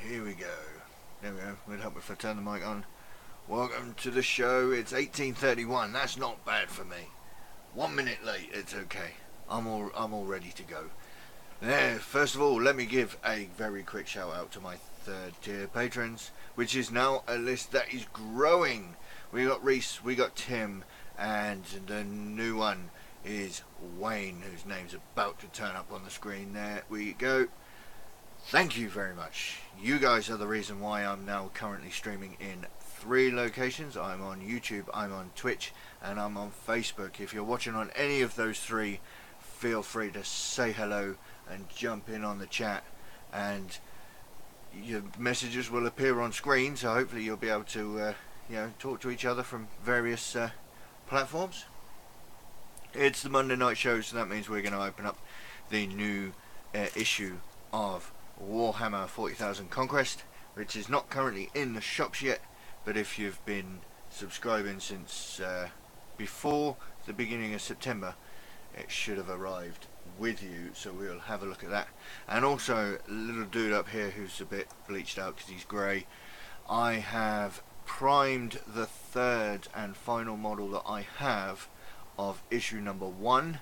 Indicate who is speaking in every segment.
Speaker 1: here we go. There we go. Would help if I turn the mic on. Welcome to the show. It's 18:31. That's not bad for me. 1 minute late. It's okay. I'm all ready to go. There. First of all, let me give a very quick shout out to my third tier patrons, which is now a list that is growing. We got Reese, we got Tim, and the new one is Wayne, whose name's about to turn up on the screen. There we go. Thank you very much. You guys are the reason why I'm now currently streaming in 3 locations. I'm on YouTube, I'm on Twitch, and I'm on Facebook. If you're watching on any of those 3, feel free to say hello and jump in on the chat, and your messages will appear on screen, so hopefully you'll be able to talk to each other from various platforms. It's the Monday night show, so that means we're going to open up the new issue of Warhammer 40,000 Conquest, which is not currently in the shops yet, but if you've been subscribing since before the beginning of September, it should have arrived with you, so we'll have a look at that. And also, a little dude up here who's a bit bleached out because he's grey. I have primed the 3rd and final model that I have of issue number 1.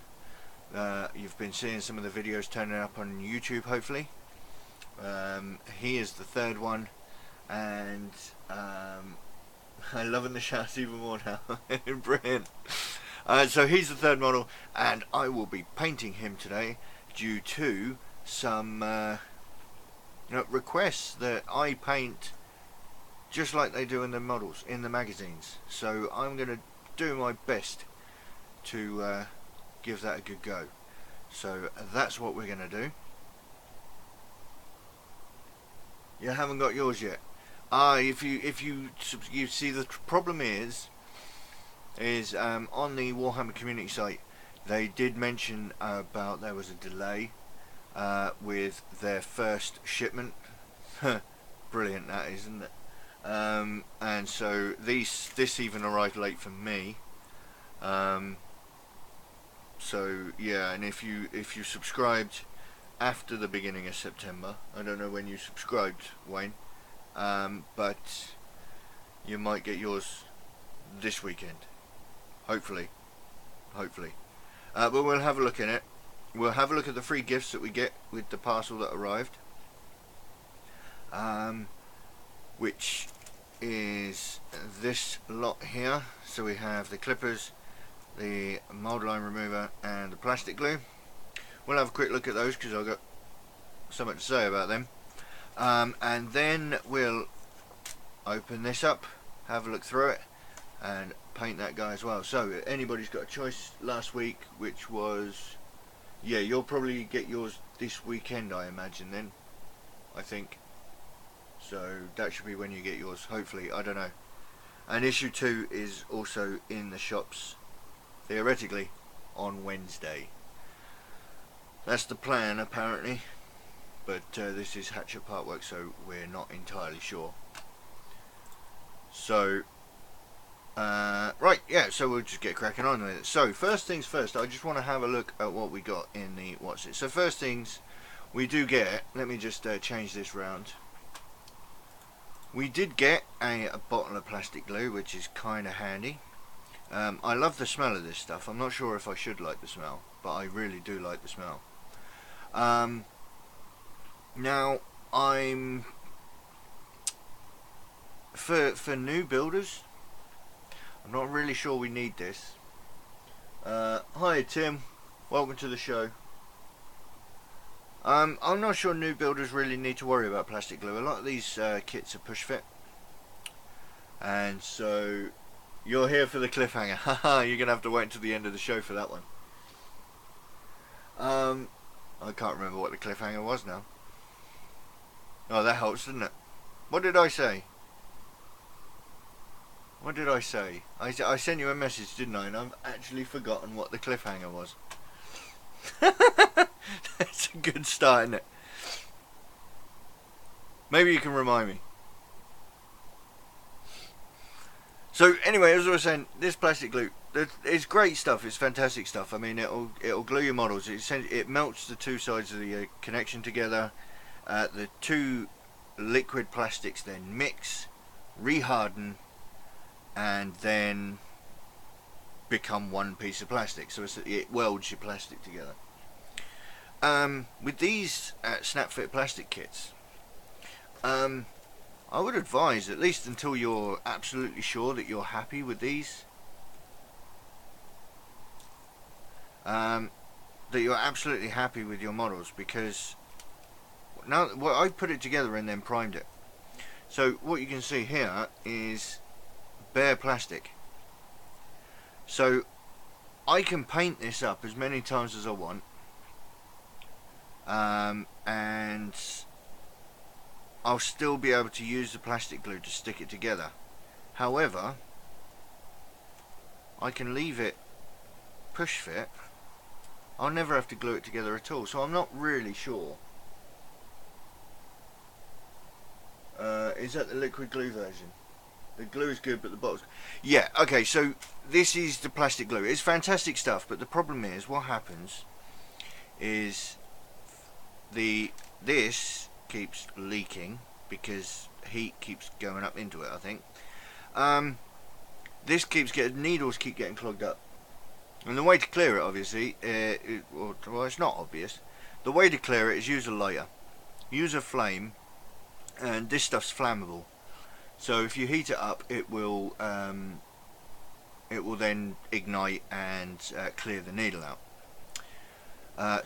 Speaker 1: You've been seeing some of the videos turning up on YouTube, hopefully. He is the 3rd one, and I'm loving the shots even more now. Brilliant. So he's the 3rd model, and I will be painting him today due to some requests that I paint just like they do in the models in the magazines. So I'm going to do my best to give that a good go. So that's what we're going to do. You haven't got yours yet. If you see, the problem is on the Warhammer community site, they did mention about there was a delay with their first shipment. Brilliant, that is, isn't it? And so this even arrived late for me. So yeah, and if you subscribed after the beginning of September, I don't know when you subscribed, Wayne, but you might get yours this weekend, hopefully. But we'll have a look in it. We'll have a look at the free gifts that we get with the parcel that arrived, which is this lot here. So we have the clippers, the mold line remover, and the plastic glue. We'll have a quick look at those because I've got something to say about them, and then we'll open this up, have a look through it, and paint that guy as well. So anybody's got a choice last week, which was, yeah, you'll probably get yours this weekend, I imagine, then, I think. So that should be when you get yours, hopefully, I don't know. And issue 2 is also in the shops, theoretically, on Wednesday. That's the plan, apparently, but this is Hatchet Partwork, so we're not entirely sure. So right, yeah, so we'll just get cracking on with it. So first things first, I just want to have a look at what we got in the what's it. So first things we do get, let me just change this round. We did get a bottle of plastic glue, which is kind of handy. I love the smell of this stuff. I'm not sure if I should like the smell, but I really do like the smell. Now I'm for new builders, I'm not really sure we need this. Hi Tim, welcome to the show. I'm not sure new builders really need to worry about plastic glue. A lot of these kits are push fit, and so you're here for the cliffhanger. Haha, you're gonna have to wait until the end of the show for that one. I can't remember what the cliffhanger was now. Oh, that helps, doesn't it? What did I say? What did I say? I sent you a message, didn't I? And I've actually forgotten what the cliffhanger was. That's a good start, isn't it? Maybe you can remind me. So anyway, as I was saying, this plastic glue, it's great stuff. It's fantastic stuff. I mean, it'll glue your models. It melts the 2 sides of the connection together. The 2 liquid plastics then mix, reharden, and then become one piece of plastic. So it welds your plastic together. With these snap fit plastic kits, I would advise, at least until you're absolutely sure that you're happy with these, that you're absolutely happy with your models, because now I put it together and then primed it. So what you can see here is bare plastic. So I can paint this up as many times as I want, and I'll still be able to use the plastic glue to stick it together. However, I can leave it push fit. I'll never have to glue it together at all, so I'm not really sure. Is that the liquid glue version? The glue is good, but the bottle's... Yeah, okay, so this is the plastic glue. It's fantastic stuff, but the problem is, what happens is this keeps leaking because heat keeps going up into it, I think. This needles keep getting clogged up. And the way to clear it, obviously, well, it's not obvious. The way to clear it is use a lighter. Use a flame, and this stuff's flammable. So if you heat it up, it will then ignite and clear the needle out.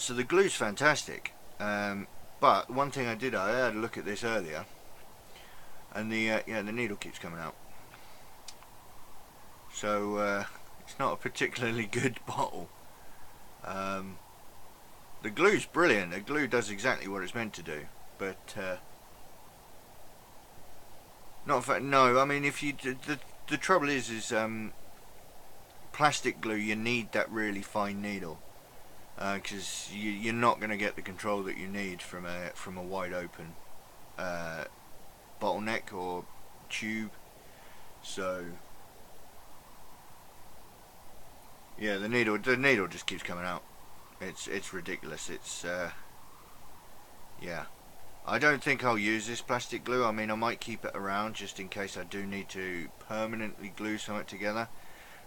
Speaker 1: So the glue's fantastic. But one thing I had a look at this earlier, and the needle keeps coming out. So it's not a particularly good bottle. The glue's brilliant. The glue does exactly what it's meant to do, but no. I mean, if you the trouble is plastic glue. You need that really fine needle, because you're not going to get the control that you need from a wide open bottleneck or tube. So yeah, the needle just keeps coming out. It's ridiculous. It's yeah. I don't think I'll use this plastic glue. I mean, I might keep it around just in case I do need to permanently glue something together.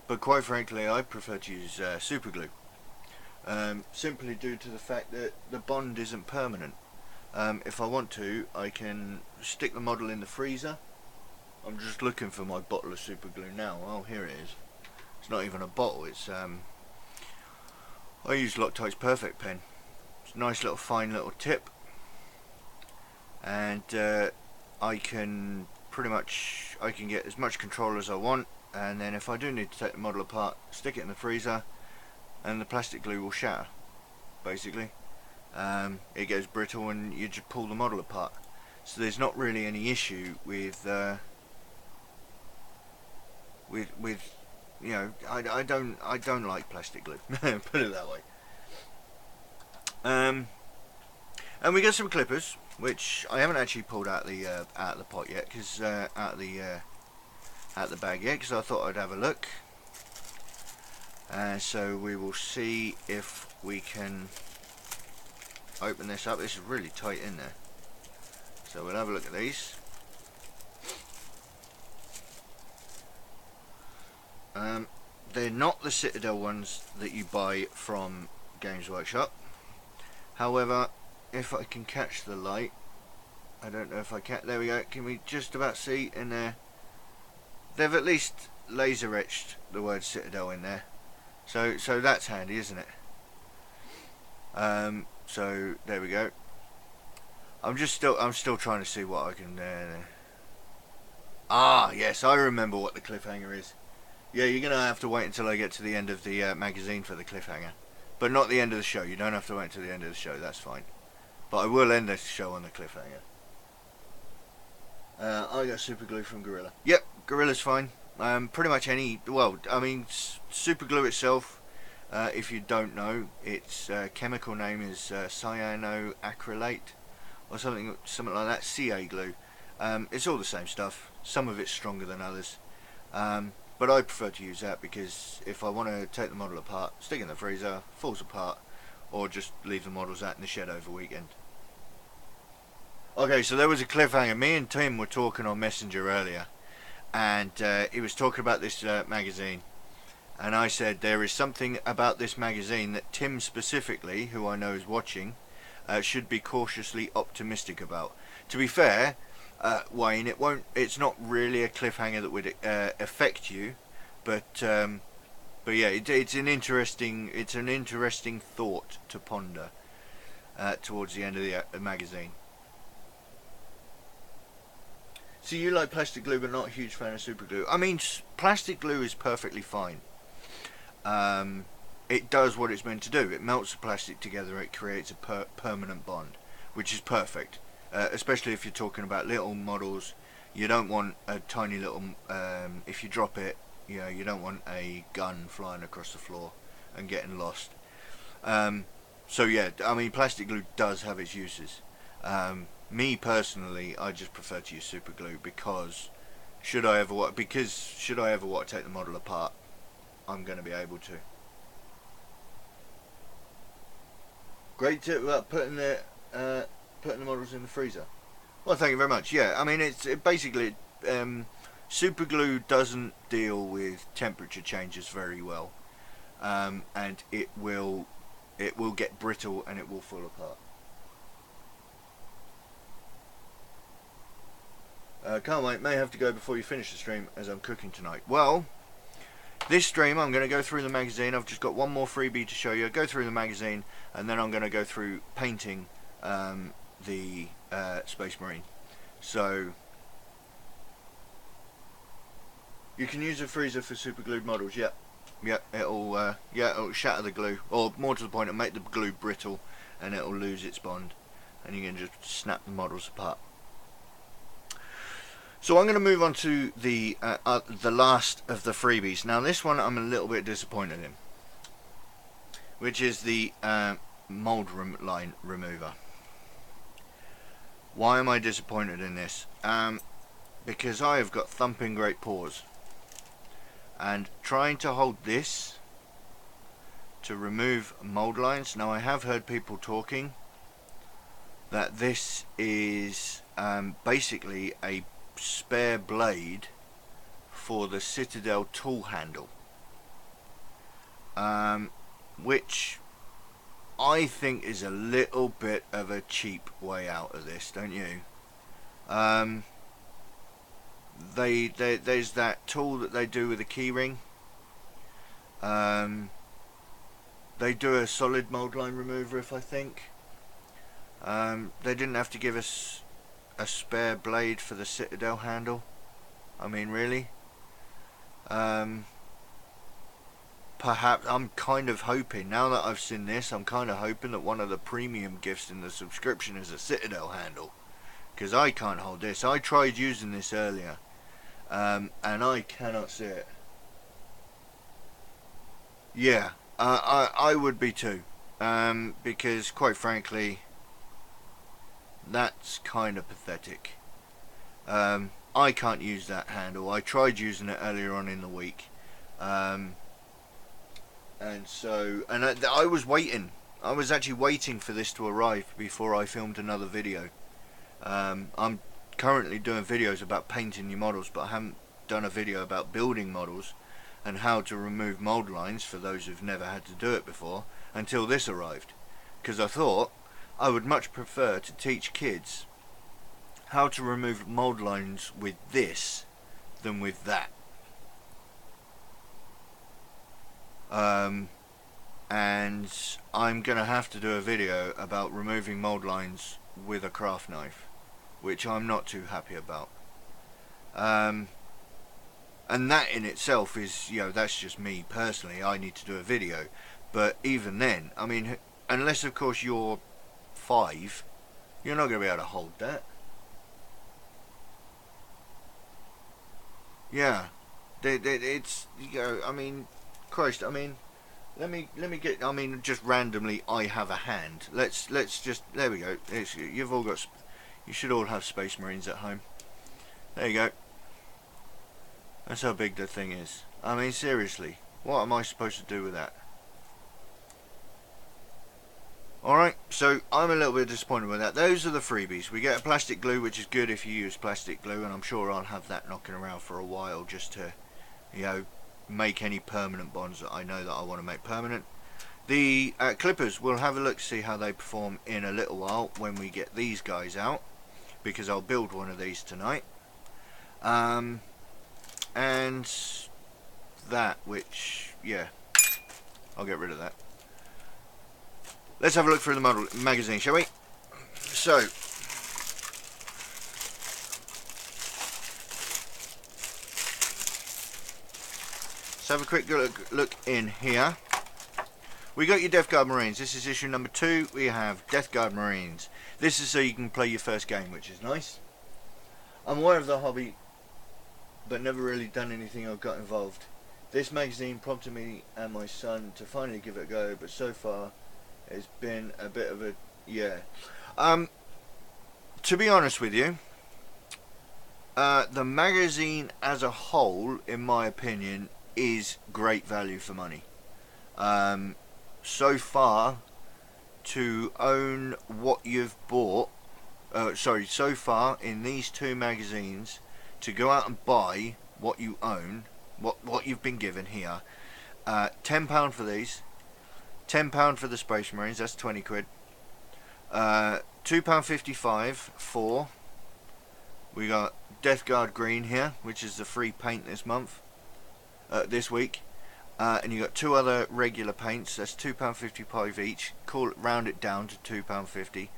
Speaker 1: But quite frankly, I prefer to use super glue. Simply due to the fact that the bond isn't permanent. If I want to, I can stick the model in the freezer. I'm just looking for my bottle of super glue now. Oh, here it is. It's not even a bottle. It's I use Loctite's Perfect pen. It's a nice little fine little tip, and I can get as much control as I want. And then if I do need to take the model apart, stick it in the freezer, and the plastic glue will shatter. Basically, it goes brittle, and you just pull the model apart. So there's not really any issue with you know, I don't like plastic glue. Put it that way. And we got some clippers, which I haven't actually pulled out the pot yet, because out the bag yet, because I thought I'd have a look. So we will see if we can open this up. This is really tight in there, so we'll have a look at these. They're not the Citadel ones that you buy from Games Workshop. However, if I can catch the light, I don't know if I can. There we go. Can we just about see in there? They've at least laser etched the word Citadel in there, so that's handy, isn't it? So there we go. I'm still trying to see what I can. Ah, yes, I remember what the cliffhanger is. Yeah, you're going to have to wait until I get to the end of the magazine for the cliffhanger. But not the end of the show. You don't have to wait until the end of the show, that's fine. But I will end this show on the cliffhanger. I got super glue from Gorilla. Yep, Gorilla's fine. Pretty much any... Well, I mean, super glue itself, if you don't know, its chemical name is cyanoacrylate, or something like that, CA glue. It's all the same stuff. Some of it's stronger than others. But I prefer to use that because if I want to take the model apart, stick it in the freezer, falls apart, or just leave the models out in the shed over weekend. Okay, so there was a cliffhanger. Me and Tim were talking on Messenger earlier, and he was talking about this magazine. And I said there is something about this magazine that Tim specifically, who I know is watching, should be cautiously optimistic about. To be fair, Wayne, it's not really a cliffhanger that would affect you, but yeah, it's an interesting thought to ponder towards the end of the magazine. So you like plastic glue, but not a huge fan of super glue. I mean, plastic glue is perfectly fine. It does what it's meant to do. It melts the plastic together. It creates a permanent bond, which is perfect. Especially if you're talking about little models. You don't want a tiny little. If you drop it, you don't want a gun flying across the floor and getting lost. So yeah, I mean, plastic glue does have its uses. Me personally, I just prefer to use super glue because should I ever want to take the model apart, I'm going to be able to. Great tip about putting the models in the freezer. Well, thank you very much. Yeah, I mean, basically super glue doesn't deal with temperature changes very well, and it will get brittle and it will fall apart. Can't wait, may have to go before you finish the stream as I'm cooking tonight. Well, this stream I'm going to go through the magazine. I've just got one more freebie to show you. I'll go through the magazine and then I'm going to go through painting the Space Marine. So you can use a freezer for super glued models. Yep, it'll shatter the glue, or more to the point, it'll make the glue brittle and it'll lose its bond, and you can just snap the models apart. So I'm going to move on to the last of the freebies. Now this one I'm a little bit disappointed in, which is the mold line remover. Why am I disappointed in this? Because I have got thumping great paws, and trying to hold this to remove mold lines. Now I have heard people talking that this is basically a spare blade for the Citadel tool handle, which I think is a little bit of a cheap way out of this, don't you? There's that tool that they do with a keyring. They do a solid mold line remover, if I think. They didn't have to give us a spare blade for the Citadel handle. I mean, really? Perhaps I'm kind of hoping, now that I've seen this, I'm kind of hoping that one of the premium gifts in the subscription is a Citadel handle, because I can't hold this. I tried using this earlier, and I cannot see it. Yeah, I would be too, because quite frankly, that's kind of pathetic. I can't use that handle. I tried using it earlier on in the week, and I was waiting. I was actually waiting for this to arrive before I filmed another video. I'm currently doing videos about painting your models, but I haven't done a video about building models and how to remove mold lines for those who've never had to do it before until this arrived, because I thought I would much prefer to teach kids how to remove mold lines with this than with that. And I'm gonna have to do a video about removing mold lines with a craft knife, which I'm not too happy about. And that in itself is, that's just me personally. I need to do a video, but even then, I mean, unless of course you're 5, you're not going to be able to hold that. Yeah, it's, I mean, Christ, I mean, let me get, I mean, just randomly, I have a hand. Let's just, there we go. You should all have Space Marines at home. There you go. That's how big the thing is. I mean, seriously, what am I supposed to do with that? Alright, so I'm a little bit disappointed with that. Those are the freebies. We get a plastic glue, which is good if you use plastic glue, and I'm sure I'll have that knocking around for a while just to, you know, make any permanent bonds that I know that I want to make permanent. The clippers, we'll have a look to see how they perform in a little while when we get these guys out, because I'll build one of these tonight. And that, which, yeah, I'll get rid of that. Let's have a look through the model magazine, shall we? So, let's have a quick look in here. We got your Death Guard Marines. This is issue number 2. We have Death Guard Marines. This is so you can play your first game, which is nice. I'm aware of the hobby, but never really done anything or got involved. This magazine prompted me and my son to finally give it a go, but so far it's been a bit of a, yeah. To be honest with you, the magazine as a whole, in my opinion, is great value for money. So far, to own what you've bought, so far in these 2 magazines, to go out and buy what you own, what you've been given here, £10 for these, £10 for the Space Marines, that's 20 quid, £2.55 for, we got Death Guard Green here, which is the free paint this month, this week, and you got 2 other regular paints, that's £2.55 each, round it down to £2.50,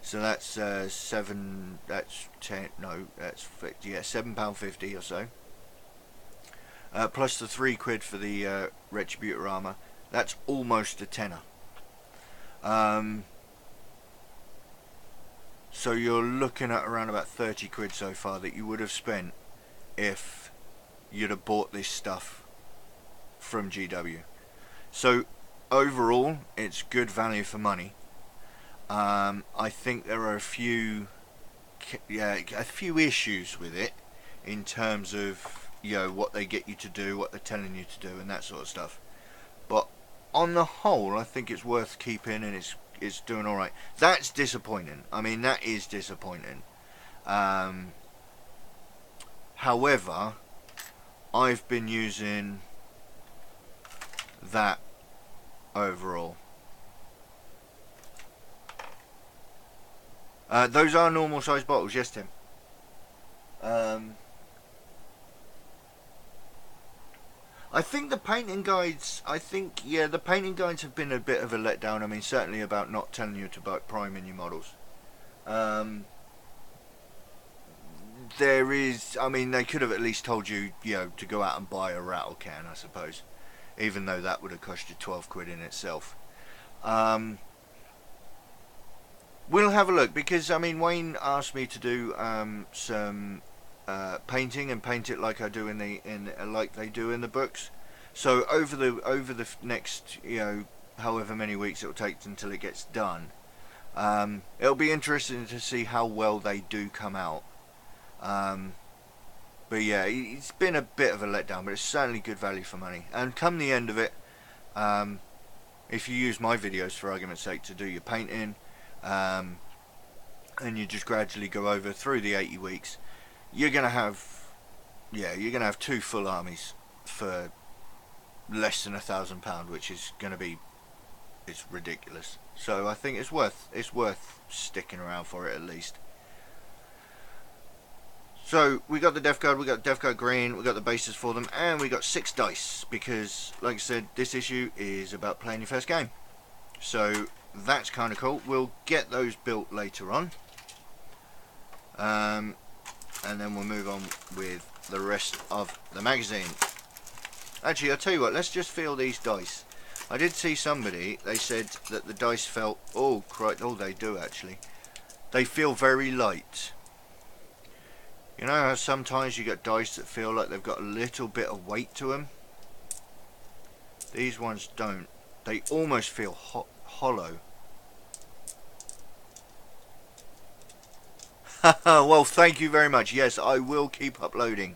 Speaker 1: so that's £7.50 or so, plus the 3 quid for the Retributor armour. That's almost a tenner. So you're looking at around about 30 quid so far that you would have spent if you'd have bought this stuff from GW. So overall, it's good value for money. I think there are a few issues with it in terms of, you know, what they get you to do, what they're telling you to do, and that sort of stuff. But on the whole, I think it's worth keeping, and it's doing all right. That's disappointing. I mean, that is disappointing. However, I've been using that overall. Those are normal size bottles, yes, Tim. I think the painting guides, the painting guides have been a bit of a letdown. I mean, certainly about not telling you to prime in your models. There is, I mean, they could have at least told you, you know, to go out and buy a rattle can, I suppose. Even though that would have cost you 12 quid in itself. We'll have a look, because, I mean, Wayne asked me to do some painting and paint it like I do like they do in the books. So over the next, you know, however many weeks it'll take until it gets done, it'll be interesting to see how well they do come out. But yeah, it's been a bit of a letdown, but it's certainly good value for money. And come the end of it, if you use my videos for argument's sake to do your painting, and you just gradually go over through the 80 weeks, you're gonna have 2 full armies for less than £1,000, which is gonna be, it's ridiculous. So I think it's worth sticking around for it at least. So we got the Death Guard, we got Death Guard Green, we got the bases for them, and we got 6 dice, because like I said, this issue is about playing your first game. So that's kind of cool. We'll get those built later on, and then we'll move on with the rest of the magazine. Actually, I'll tell you what, let's just feel these dice. I did see somebody, they said that the dice felt, oh they do actually, they feel very light. You know how sometimes you get dice that feel like they've got a little bit of weight to them? These ones don't. They almost feel hollow. Well, thank you very much. Yes, I will keep uploading.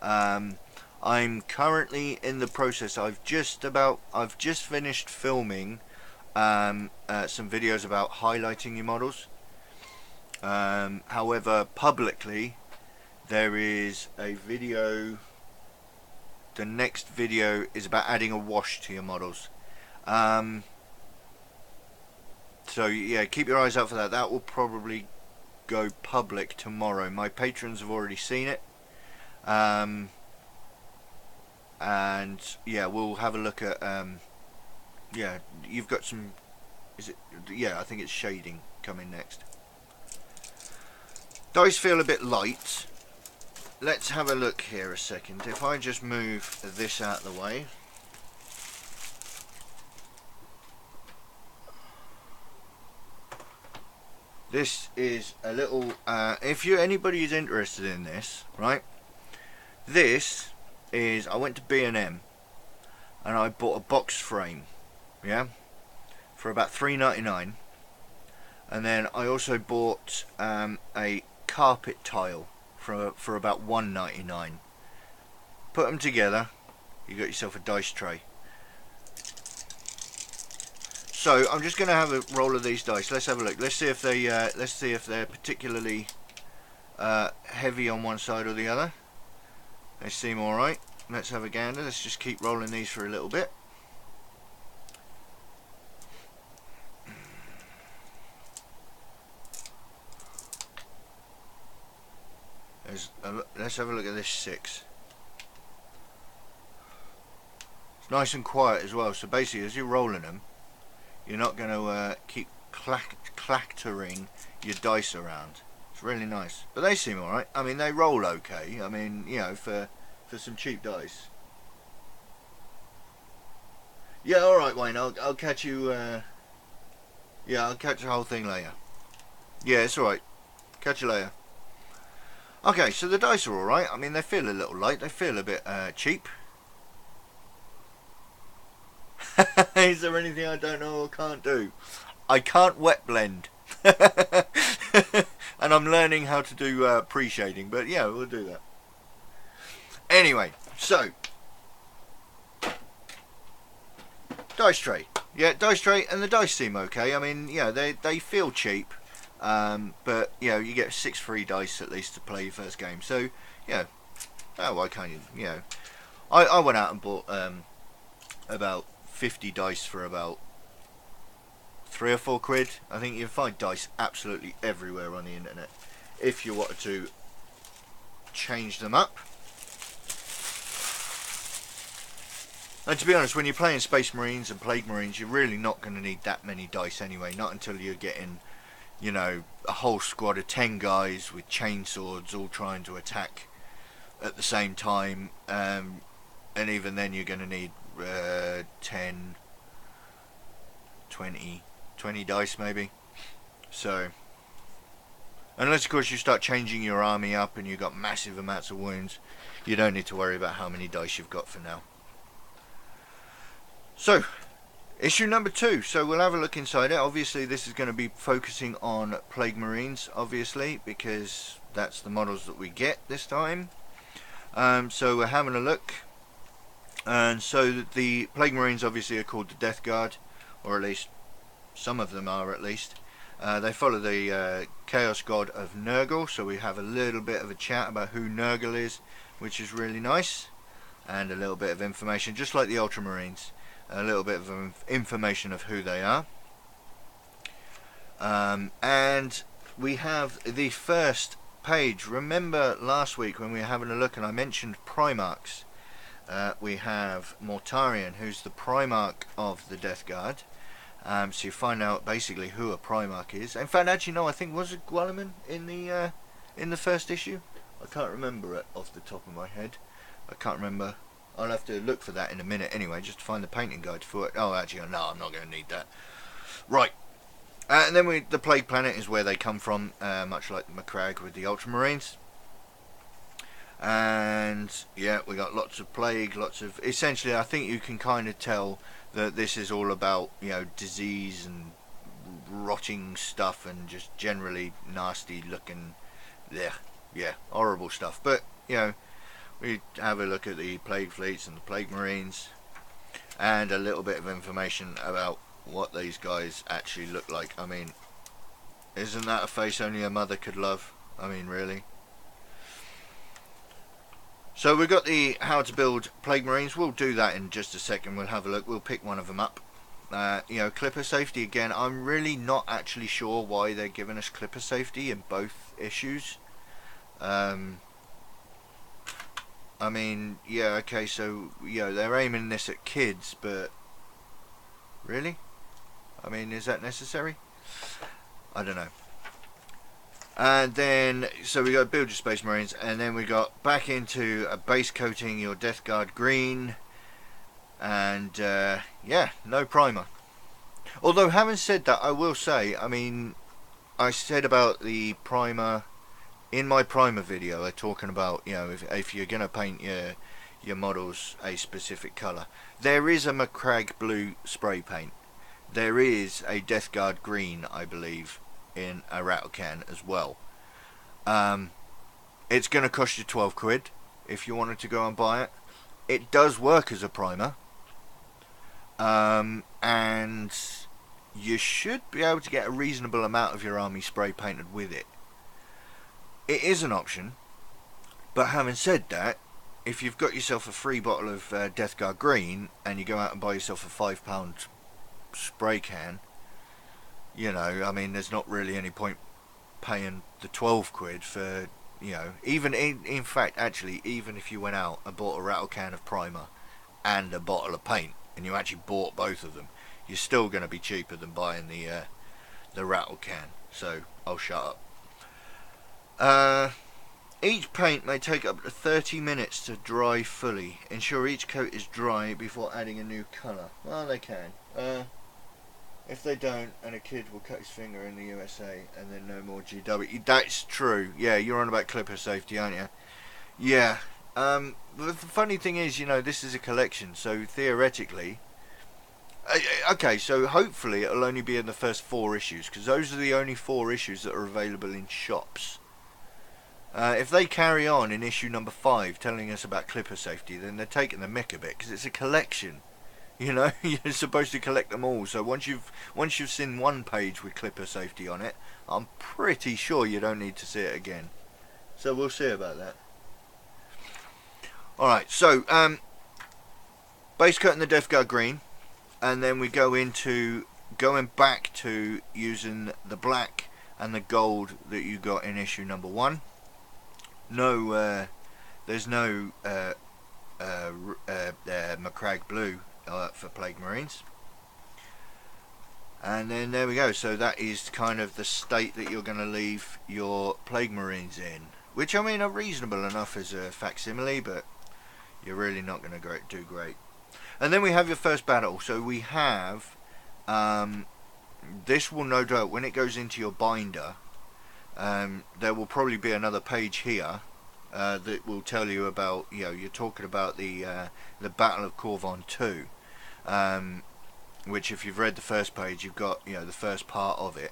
Speaker 1: I'm currently in the process. I've just finished filming some videos about highlighting your models. However, publicly, there is a video. The next video is about adding a wash to your models. So yeah, keep your eyes out for that. That will probably go public tomorrow. My patrons have already seen it. And yeah, we'll have a look at yeah, you've got some, is it, yeah, I think it's shading coming next. Dice feel a bit light. Let's have a look here a second. If I just move this out of the way. This is a little, if anybody is interested in this, right? This is, I went to B&M and I bought a box frame, yeah, for about $3.99, and then I also bought a carpet tile for about $1.99. Put them together, you got yourself a dice tray. So I'm just going to have a roll of these dice. Let's have a look. Let's see if they're particularly heavy on one side or the other. They seem all right. Let's have a gander. Let's just keep rolling these for a little bit. Let's have a look at this 6. It's nice and quiet as well. So basically, as you're rolling them, you're not going to keep clattering your dice around. It's really nice. But they seem alright. I mean, they roll okay. I mean, you know, for some cheap dice. Yeah, alright, Wayne. I'll catch you. Yeah, I'll catch the whole thing later. Yeah, it's alright. Catch you later. Okay, so the dice are alright. I mean, they feel a little light. They feel a bit cheap. Is there anything I don't know or can't do? I can't wet blend. And I'm learning how to do pre-shading, but yeah, we'll do that. Anyway, so dice tray. Yeah, dice tray, and the dice seem okay. I mean, yeah, they feel cheap, but you know, you get 6 free dice at least to play your first game. So yeah, oh, why can't you? You know, I went out and bought about 50 dice for about 3 or 4 quid. I think you can find dice absolutely everywhere on the internet if you wanted to change them up. And to be honest, when you're playing Space Marines and Plague Marines, you're really not going to need that many dice anyway. Not until you're getting, you know, a whole squad of 10 guys with chainswords all trying to attack at the same time. And even then you're going to need 10, 20 dice maybe. So, unless of course you start changing your army up and you've got massive amounts of wounds, you don't need to worry about how many dice you've got for now. So, issue number 2. So we'll have a look inside it. Obviously this is going to be focusing on Plague Marines, obviously, because that's the models that we get this time. So we're having a look. And so the Plague Marines obviously are called the Death Guard, or at least some of them are at least. They follow the Chaos God of Nurgle, so we have a little bit of a chat about who Nurgle is, which is really nice, and a little bit of information, just like the Ultramarines, a little bit of information of who they are. And we have the first page. Remember last week when we were having a look and I mentioned Primarchs? We have Mortarion, who's the Primarch of the Death Guard. So you find out basically who a Primarch is. In fact, actually, no, I think, was it Guilliman in the first issue? I can't remember it off the top of my head. I can't remember. I'll have to look for that in a minute anyway, just to find the painting guide for it. Oh, actually, no, I'm not going to need that. Right. And then the Plague Planet is where they come from, much like the Macragge with the Ultramarines. And yeah, we got lots of plague, lots of, essentially I think you can kind of tell that this is all about, you know, disease and rotting stuff and just generally nasty looking, yeah, horrible stuff. But you know, we have a look at the plague fleets and the Plague Marines and a little bit of information about what these guys actually look like. I mean, isn't that a face only a mother could love? I mean, really. So we've got the how to build Plague Marines. We'll do that in just a second. We'll have a look. We'll pick one of them up. You know, clipper safety again. I'm really not actually sure why they're giving us clipper safety in both issues. I mean, yeah, okay, so, you know, they're aiming this at kids, but really? I mean, is that necessary? I don't know. And then, so we got build your Space Marines, and then we got back into a base coating your Death Guard green, and yeah, no primer. Although, having said that, I will say, I mean, I said about the primer in my primer video. I'm talking about, you know, if you're gonna paint your models a specific color, there is a Macragge blue spray paint. There is a Death Guard green, I believe, in a rattle can as well. It's going to cost you 12 quid if you wanted to go and buy it. It does work as a primer, and you should be able to get a reasonable amount of your army spray painted with it. It is an option, but having said that, if you've got yourself a free bottle of Death Guard green and you go out and buy yourself a £5 spray can, you know, I mean, there's not really any point paying the 12 quid for, you know, even in fact, actually, even if you went out and bought a rattle can of primer and a bottle of paint, and you actually bought both of them, you're still going to be cheaper than buying the rattle can. So I'll shut up. Each paint may take up to 30 minutes to dry fully. Ensure each coat is dry before adding a new colour. Well, they can. If they don't, and a kid will cut his finger in the USA, and then no more GW. That's true. Yeah, you're on about clipper safety, aren't you? Yeah. But the funny thing is, you know, this is a collection, so theoretically... Okay, so hopefully it'll only be in the first 4 issues, because those are the only 4 issues that are available in shops. If they carry on in issue number 5 telling us about clipper safety, then they're taking the mick a bit, because it's a collection. You know, you're supposed to collect them all. So once you've seen one page with clipper safety on it, I'm pretty sure you don't need to see it again. So we'll see about that. Alright, so base coat in the Death Guard green, and then we go into going back to using the black and the gold that you got in issue number 1. No, there's no Macragge blue for Plague Marines. And then there we go. So that is kind of the state that you're going to leave your Plague Marines in, which, I mean, are reasonable enough as a facsimile, but you're really not going to do great. And then we have your first battle. So we have this will no doubt, when it goes into your binder, there will probably be another page here that will tell you about, you know, you're talking about the Battle of Corvon 2, which, if you've read the first page, you've got, you know, the first part of it.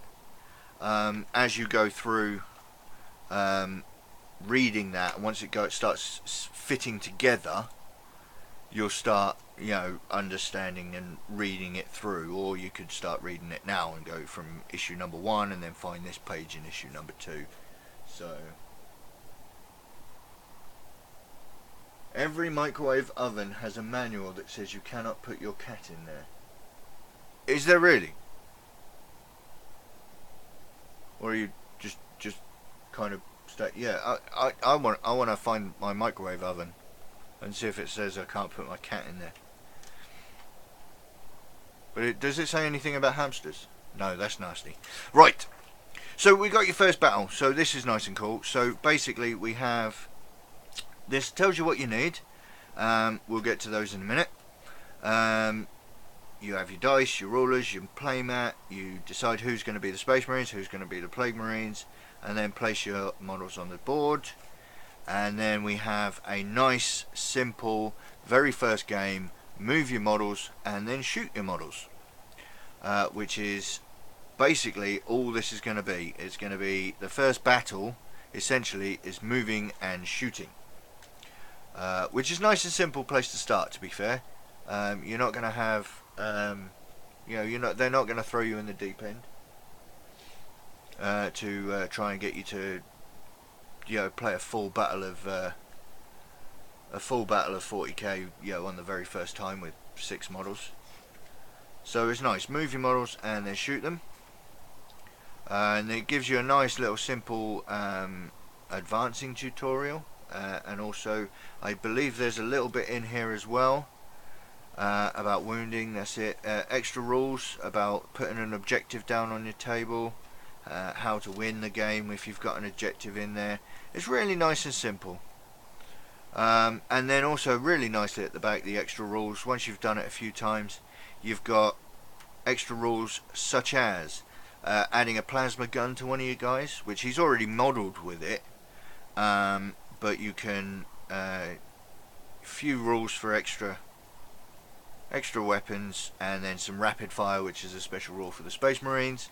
Speaker 1: As you go through reading that, once it starts fitting together, you'll start, you know, understanding and reading it through. Or you could start reading it now and go from issue number 1 and then find this page in issue number 2. So every microwave oven has a manual that says you cannot put your cat in there. Is there really? Or are you just kind of yeah, I want to find my microwave oven and see if it says I can't put my cat in there. But does it say anything about hamsters? No, that's nasty. Right. So we got your first battle. So this is nice and cool. So basically we have, this tells you what you need. We'll get to those in a minute. You have your dice, your rulers, your playmat. You decide who's going to be the Space Marines, who's going to be the Plague Marines, and then place your models on the board. And then we have a nice, simple, very first game, move your models and then shoot your models, which is basically all this is going to be. It's going to be the first battle, essentially, is moving and shooting, which is nice and simple place to start, to be fair. You're not going to have You know, they're not going to throw you in the deep end to try and get you to, play a full battle of 40k, on the very first time with 6 models. So it's nice. Move your models and then shoot them. And it gives you a nice little simple advancing tutorial. And also, I believe there's a little bit in here as well about wounding. That's it. Extra rules about putting an objective down on your table. How to win the game if you've got an objective in there. It's really nice and simple. And then also really nicely at the back, the extra rules. Once you've done it a few times, you've got extra rules such as adding a plasma gun to one of your guys, which he's already modelled with it, but you can few rules for extra weapons, and then some rapid fire, which is a special rule for the Space Marines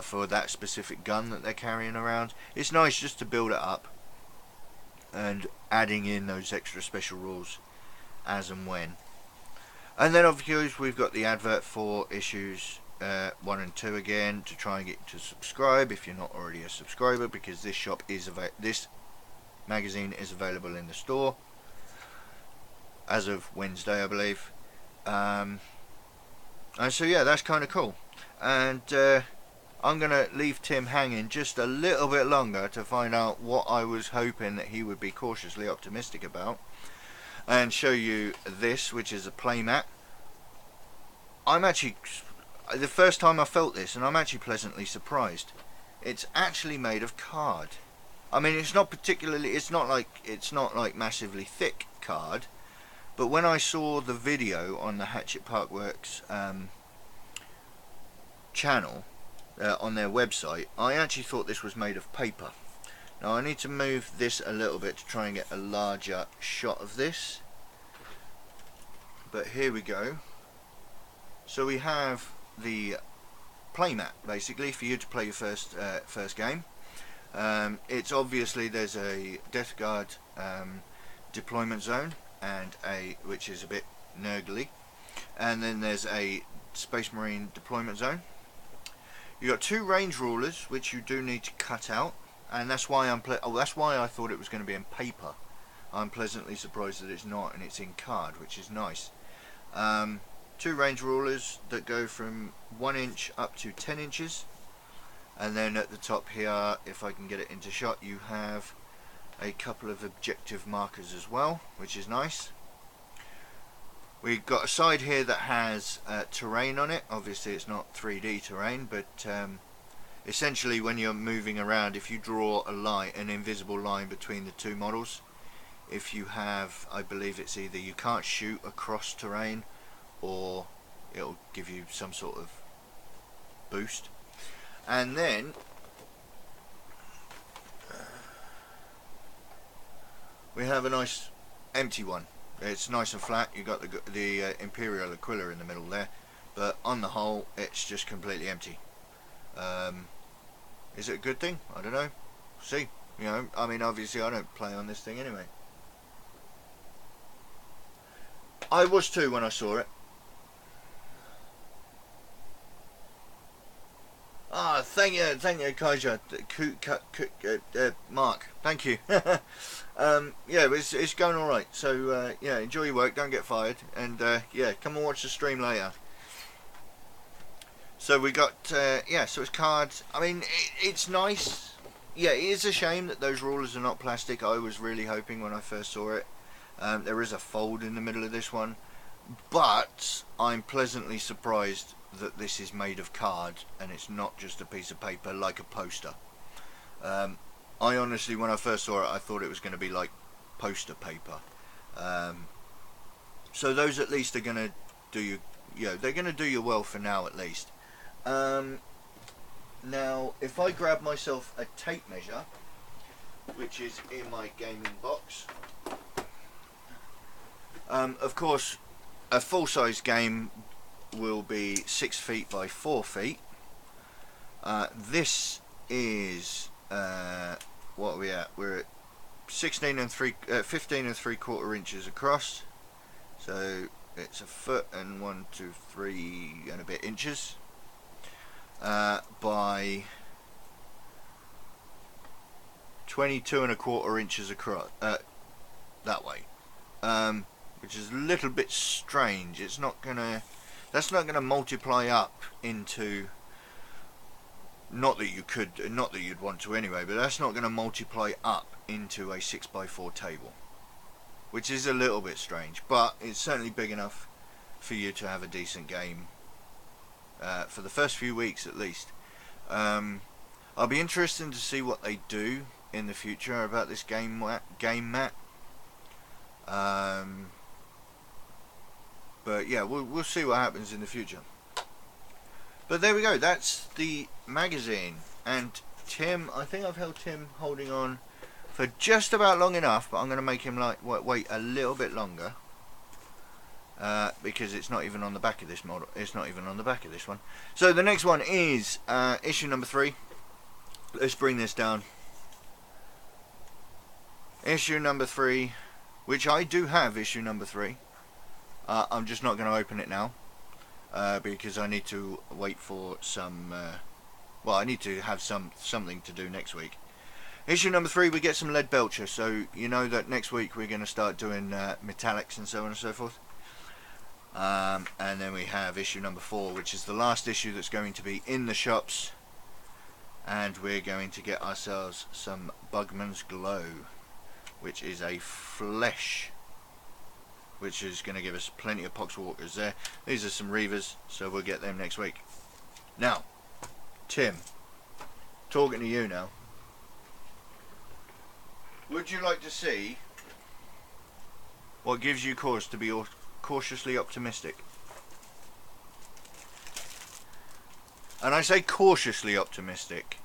Speaker 1: for that specific gun that they're carrying around. It's nice just to build it up and adding in those extra special rules as and when. And then of course we've got the advert for issues 1 and 2 again, to try and get you to subscribe if you're not already a subscriber, because this magazine is available in the store as of Wednesday, I believe. And so yeah, that's kind of cool. And I'm gonna leave Tim hanging just a little bit longer to find out what I was hoping that he would be cautiously optimistic about, and show you this, which is a playmat. I'm actually, the first time I felt this, and I'm actually pleasantly surprised. It's actually made of card. I mean, it's not like massively thick card, but when I saw the video on the Hatchet Parkworks channel on their website, I actually thought this was made of paper. Now I need to move this a little bit to try and get a larger shot of this, but here we go. So we have the playmat basically for you to play your first game. It's obviously, there's a Death Guard deployment zone, and which is a bit nurgly, and then there's a Space Marine deployment zone. You got 2 range rulers which you do need to cut out, and that's why that's why I thought it was going to be in paper. I'm pleasantly surprised that it's not, and it's in card, which is nice. 2 range rulers that go from 1 inch up to 10 inches, and then at the top here, if I can get it into shot, you have a couple of objective markers as well, which is nice. We've got a side here that has terrain on it. Obviously it's not 3D terrain, but essentially when you're moving around, if you draw a line, an invisible line between the 2 models, if you have, I believe it's either you can't shoot across terrain, or it'll give you some sort of boost. And then we have a nice empty one. It's nice and flat. You got the Imperial Aquila in the middle there, but on the whole it's just completely empty. Is it a good thing? I don't know. See, I mean, obviously I don't play on this thing anyway. I was too when I saw it. Ah, thank you, Kaija, Mark. Thank you. Yeah, it's going all right. So yeah, enjoy your work. Don't get fired. And yeah, come and watch the stream later. So we got yeah. So it's cards. I mean, it's nice. Yeah, it is a shame that those rulers are not plastic. I was really hoping when I first saw it. There is a fold in the middle of this one, but I'm pleasantly surprised that this is made of card and it's not just a piece of paper like a poster. I honestly, when I first saw it, I thought it was going to be like poster paper. So those at least are going to do you, they're going to do you well for now at least. Now, if I grab myself a tape measure, which is in my gaming box, of course, a full-size game will be 6 feet by 4 feet. This is what are we at? We're at 15 and 3/4 inches across. So it's a foot and 1, 2, 3 and a bit inches by 22 and a quarter inches across, that way, which is a little bit strange. It's not gonna, that's not gonna multiply up into, not that you could, not that you'd want to anyway, but that's not gonna multiply up into a 6x4 table, which is a little bit strange, but it's certainly big enough for you to have a decent game for the first few weeks at least. I'll be interested to see what they do in the future about this game mat. But yeah, we'll see what happens in the future. But there we go, that's the magazine. And Tim, I think I've held Tim holding on for just about long enough, but I'm going to make him like wait a little bit longer, because it's not even on the back of this model. It's not even on the back of this one. So the next one is issue number 3. Let's bring this down. Issue number 3, which I do have issue number 3. I'm just not going to open it now, because I need to wait for some, well, I need to have something to do next week. Issue number 3, we get some lead belcher, so you know that next week we're going to start doing metallics and so on and so forth. And then we have issue number 4, which is the last issue that's going to be in the shops, and we're going to get ourselves some Bugman's Glow, which is a flesh, which is going to give us plenty of poxwalkers there. These are some Reavers, so we'll get them next week. Now, Tim, talking to you now. Would you like to see what gives you cause to be cautiously optimistic? And I say cautiously optimistic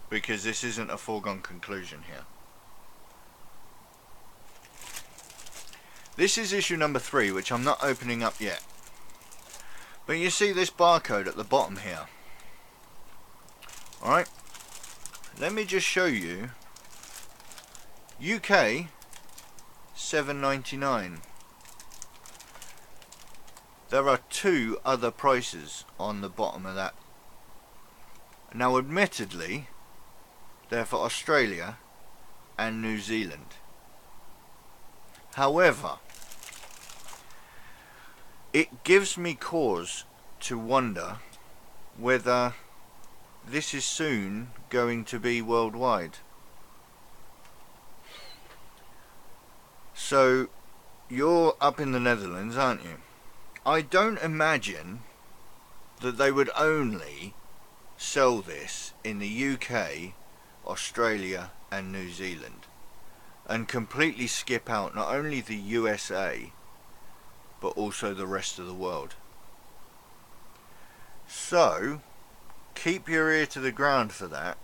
Speaker 1: because this isn't a foregone conclusion here. This is issue number 3, which I'm not opening up yet. But you see this barcode at the bottom here. Alright, let me just show you. UK $7.99. There are 2 other prices on the bottom of that. Now admittedly, they're for Australia and New Zealand. However, it gives me cause to wonder whether this is soon going to be worldwide. So, you're up in the Netherlands, aren't you? I don't imagine that they would only sell this in the UK, Australia and New Zealand, and completely skip out not only the USA but also the rest of the world. So keep your ear to the ground for that.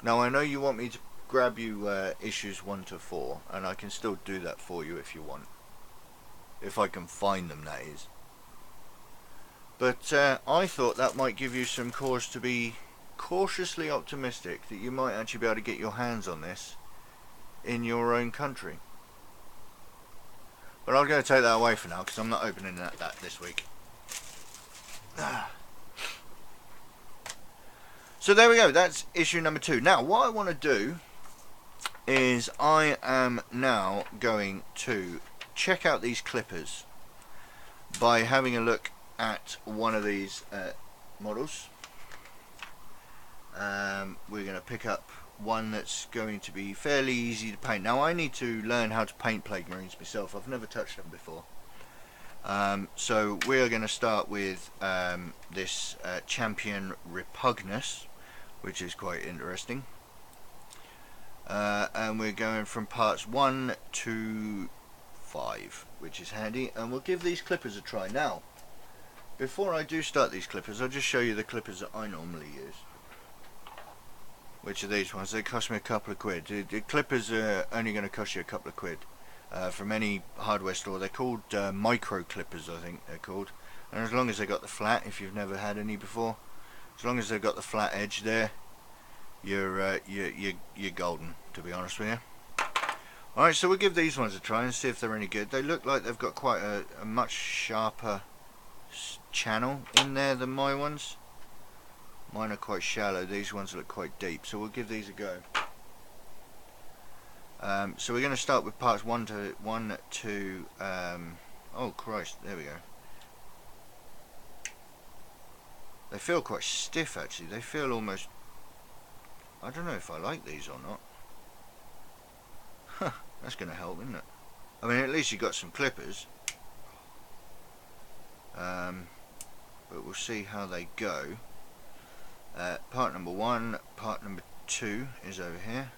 Speaker 1: Now I know you want me to grab you issues 1 to 4, and I can still do that for you if you want, if I can find them, that is. But I thought that might give you some cause to be cautiously optimistic that you might actually be able to get your hands on this in your own country. But I'm going to take that away for now because I'm not opening that this week. So there we go, that's issue number 2. Now what I want to do is I am now going to check out these clippers by having a look at one of these models. We're going to pick up one that's going to be fairly easy to paint. Now I need to learn how to paint Plague Marines myself. I've never touched them before. So we're going to start with this Champion Repugnus, which is quite interesting. And we're going from parts 1 to 5, which is handy, and we'll give these clippers a try. Now, before I do start these clippers, I'll just show you the clippers that I normally use. Which are these ones? They cost me a couple of quid. The clippers are only going to cost you a couple of quid from any hardware store. They're called micro clippers, I think they're called. And as long as they got the flat, if you've never had any before, as long as they've got the flat edge there, you're golden, to be honest with you. Alright, so we'll give these ones a try and see if they're any good. They look like they've got quite a much sharper channel in there than my ones. Mine are quite shallow, these ones look quite deep, so we'll give these a go. So we're going to start with parts 1 to oh Christ, there we go. They feel quite stiff actually, they feel almost, I don't know if I like these or not. Huh, that's going to help, isn't it? I mean, at least you got some clippers. But we'll see how they go. Part number 1, part number 2 is over here.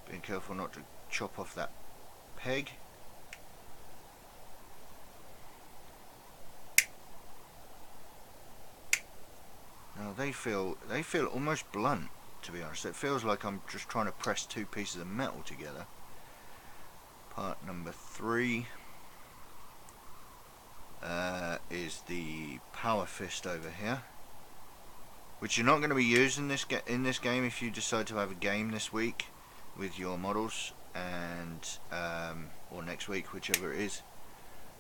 Speaker 1: Being careful not to chop off that peg. Now they feel almost blunt, to be honest. It feels like I'm just trying to press two pieces of metal together. Part number 3 is the power fist over here, which you're not going to be using in this game if you decide to have a game this week with your models, and or next week, whichever it is.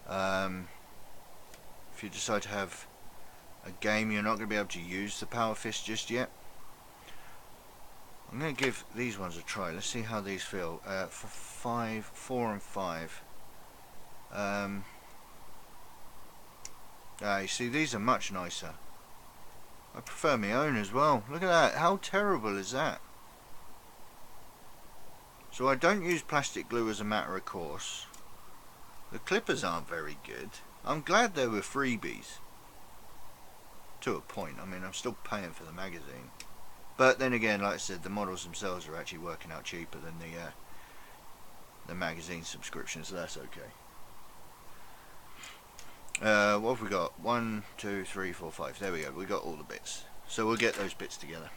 Speaker 1: If you decide to have a game, you're not going to be able to use the power fist just yet. I'm going to give these ones a try. Let's see how these feel. For 4 and 5. You see, these are much nicer. I prefer my own as well. Look at that. How terrible is that? So I don't use plastic glue as a matter of course. The clippers aren't very good. I'm glad they were freebies. To a point. I mean, I'm still paying for the magazine. But then again, like I said, the models themselves are actually working out cheaper than the magazine subscription, so that's okay. What have we got? 1, 2, 3, 4, 5. There we go. We got all the bits. So we'll get those bits together.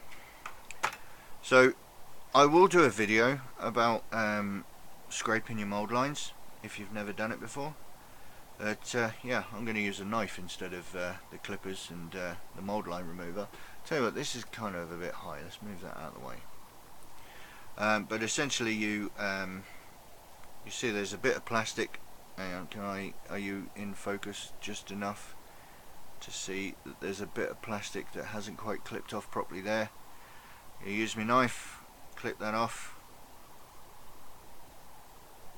Speaker 1: So I will do a video about scraping your mold lines if you've never done it before. But yeah, I'm going to use a knife instead of the clippers and the mold line remover. Tell you what, this is kind of a bit high. Let's move that out of the way. But essentially, you see, there's a bit of plastic. Hang on, are you in focus just enough to see that there's a bit of plastic that hasn't quite clipped off properly there? You use my knife, clip that off,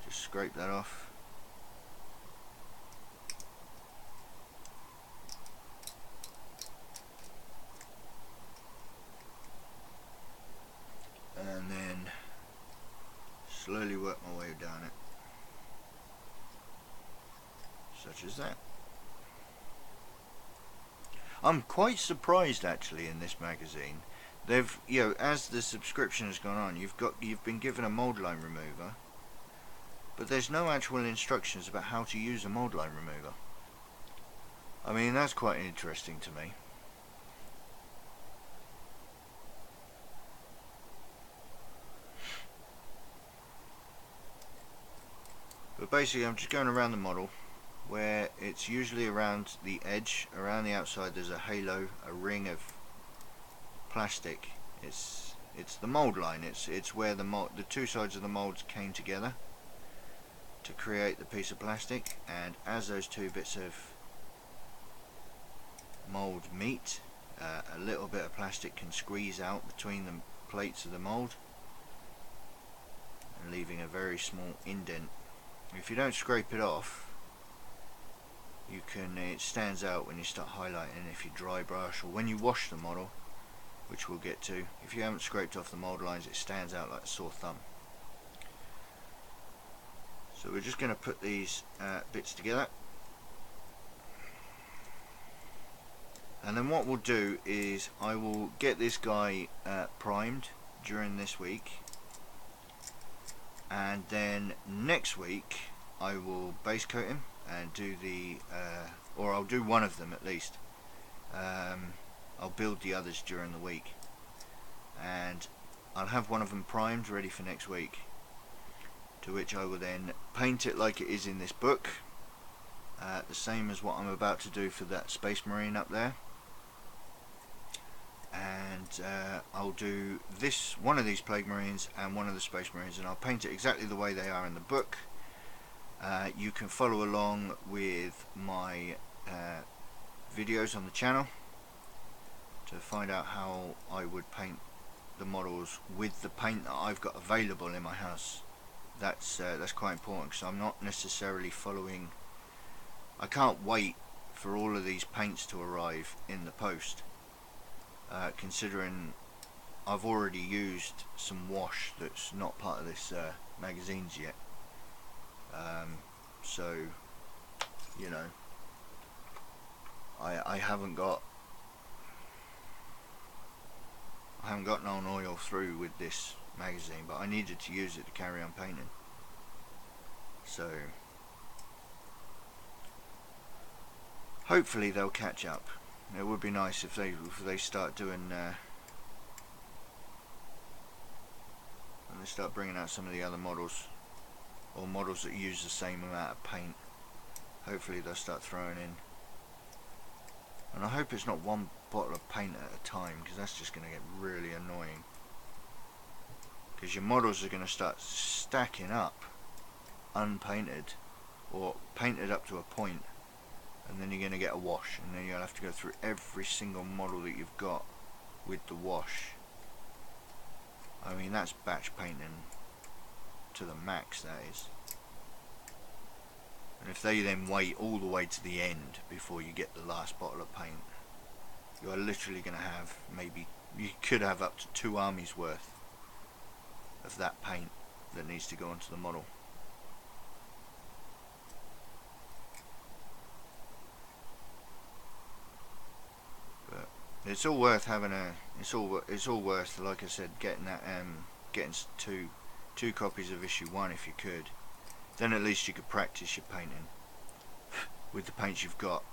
Speaker 1: just scrape that off. And then slowly work my way down it, such as that. I'm quite surprised actually in this magazine. They've, you know, as the subscription has gone on, you've been given a mold line remover, but there's no actual instructions about how to use a mold line remover. I mean, that's quite interesting to me. But basically, I'm just going around the model, where it's usually around the edge, around the outside there's a halo, a ring of plastic. It's the mold line. It's where the two sides of the molds came together to create the piece of plastic, and as those two bits of mold meet, a little bit of plastic can squeeze out between the plates of the mold, and leaving a very small indent. If you don't scrape it off, it stands out when you start highlighting. If you dry brush or when you wash the model, which we'll get to, if you haven't scraped off the mold lines, it stands out like a sore thumb. So we're just going to put these bits together, and then what we'll do is I will get this guy primed during this week, and then next week I will base coat him and do or I'll do one of them at least. I'll build the others during the week, and I'll have one of them primed ready for next week, to which I will then paint it like it is in this book, the same as what I'm about to do for that Space Marine up there, and and I'll do one of these Plague Marines and one of the Space Marines, and I'll paint it exactly the way they are in the book. You can follow along with my videos on the channel to find out how I would paint the models with the paint that I've got available in my house. That's quite important, because I'm not necessarily following. I can't wait for all of these paints to arrive in the post, considering I've already used some wash that's not part of this magazines yet. So, you know, I haven't gotten on oil through with this magazine, but I needed to use it to carry on painting. So hopefully they'll catch up. It would be nice if they start doing and they start bringing out some of the other models, or models that use the same amount of paint. Hopefully they'll start throwing in. And I hope it's not one bottle of paint at a time, because that's just going to get really annoying. Because your models are going to start stacking up unpainted, or painted up to a point, and then you're going to get a wash, and then you'll have to go through every single model that you've got with the wash. I mean, that's batch painting to the max, that is. And if they then wait all the way to the end before you get the last bottle of paint, you are literally going to have, maybe, you could have up to 2 armies worth of that paint that needs to go onto the model. But it's all worth having a, it's all worth, like I said, getting that, getting two copies of issue 1 if you could. Then at least you could practice your painting with the paints you've got.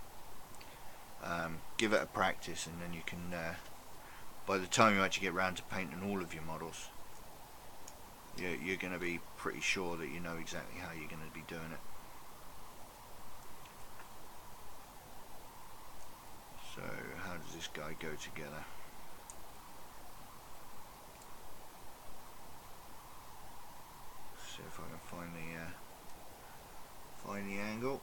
Speaker 1: Give it a practice, and then you can, by the time you actually get round to painting all of your models, you're going to be pretty sure that you know exactly how you're going to be doing it. So how does this guy go together? See if I can find the angle.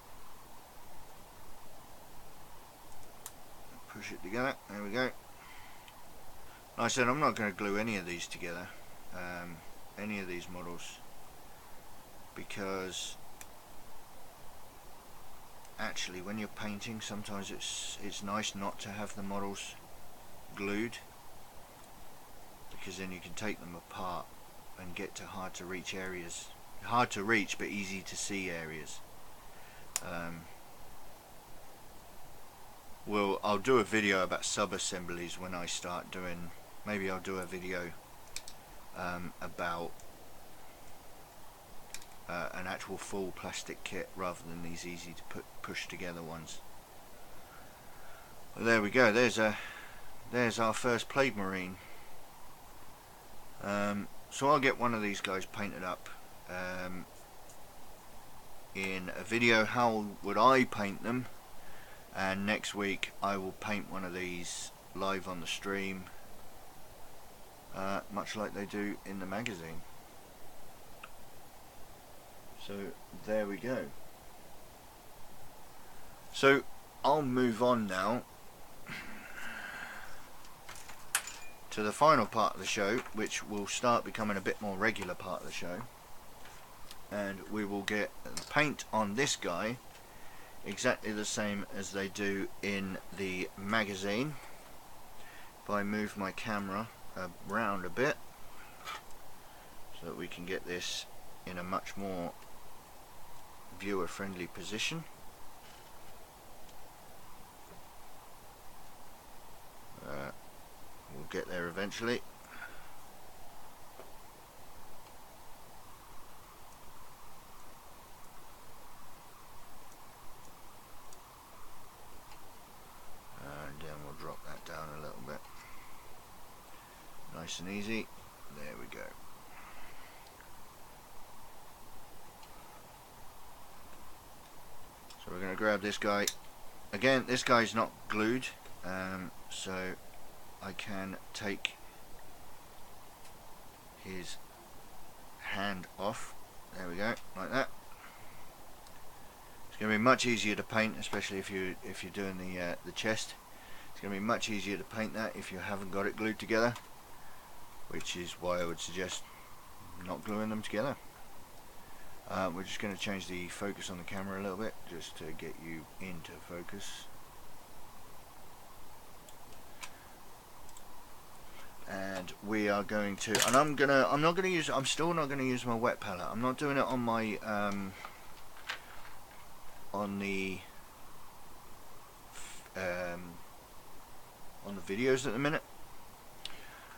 Speaker 1: Push it together. There we go. Like I said, I'm not going to glue any of these together, any of these models, because actually when you're painting, sometimes it's nice not to have the models glued, because then you can take them apart and get to hard to reach areas, hard to reach but easy to see areas. Well, I'll do a video about sub-assemblies when I start doing, maybe I'll do a video about an actual full plastic kit rather than these easy to push together ones. Well, there we go, there's our first Plague Marine. So I'll get one of these guys painted up in a video. How would I paint them? And next week I will paint one of these live on the stream, much like they do in the magazine. So there we go. So I'll move on now to the final part of the show, which will start becoming a bit more regular part of the show, and we will get the paint on this guy exactly the same as they do in the magazine. If I move my camera around a bit so that we can get this in a much more viewer friendly position. We'll get there eventually. And then we'll drop that down a little bit. Nice and easy. There we go. So we're going to grab this guy. Again, this guy's not glued, so I can take his hand off. There we go, like that. It's going to be much easier to paint, especially if you're doing the chest. It's going to be much easier to paint that if you haven't got it glued together, which is why I would suggest not gluing them together. We're just going to change the focus on the camera a little bit just to get you into focus. And we are going to, and I'm still not going to use my wet palette. I'm not doing it on my on the videos at the minute,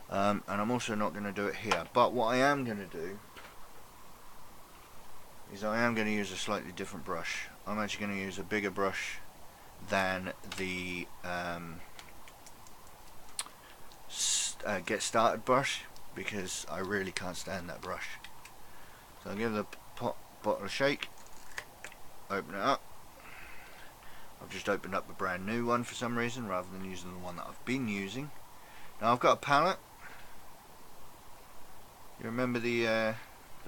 Speaker 1: and I'm also not going to do it here. But what I am going to do is I am going to use a slightly different brush. I'm actually going to use a bigger brush than the get started brush, because I really can't stand that brush. So I'll give the bottle a shake, open it up. I've just opened up a brand new one for some reason rather than using the one that I've been using. Now I've got a palette. You remember the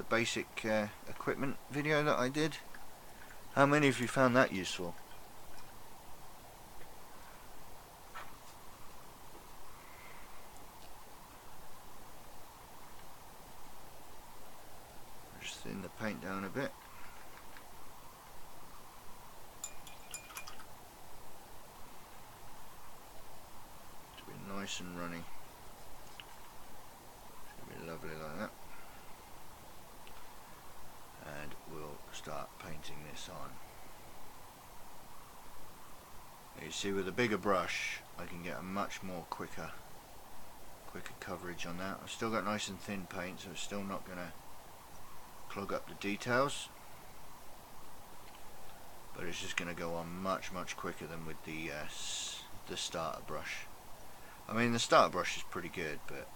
Speaker 1: basic equipment video that I did? How many of you found that useful? Just thin the paint down a bit. To be nice and runny. It's going to be lovely like that. And we'll start painting this on. You see, with a bigger brush I can get a much more quicker coverage on that. I've still got nice and thin paint, so it's still not going to clog up the details, but it's just going to go on much quicker than with the starter brush. I mean, the starter brush is pretty good, but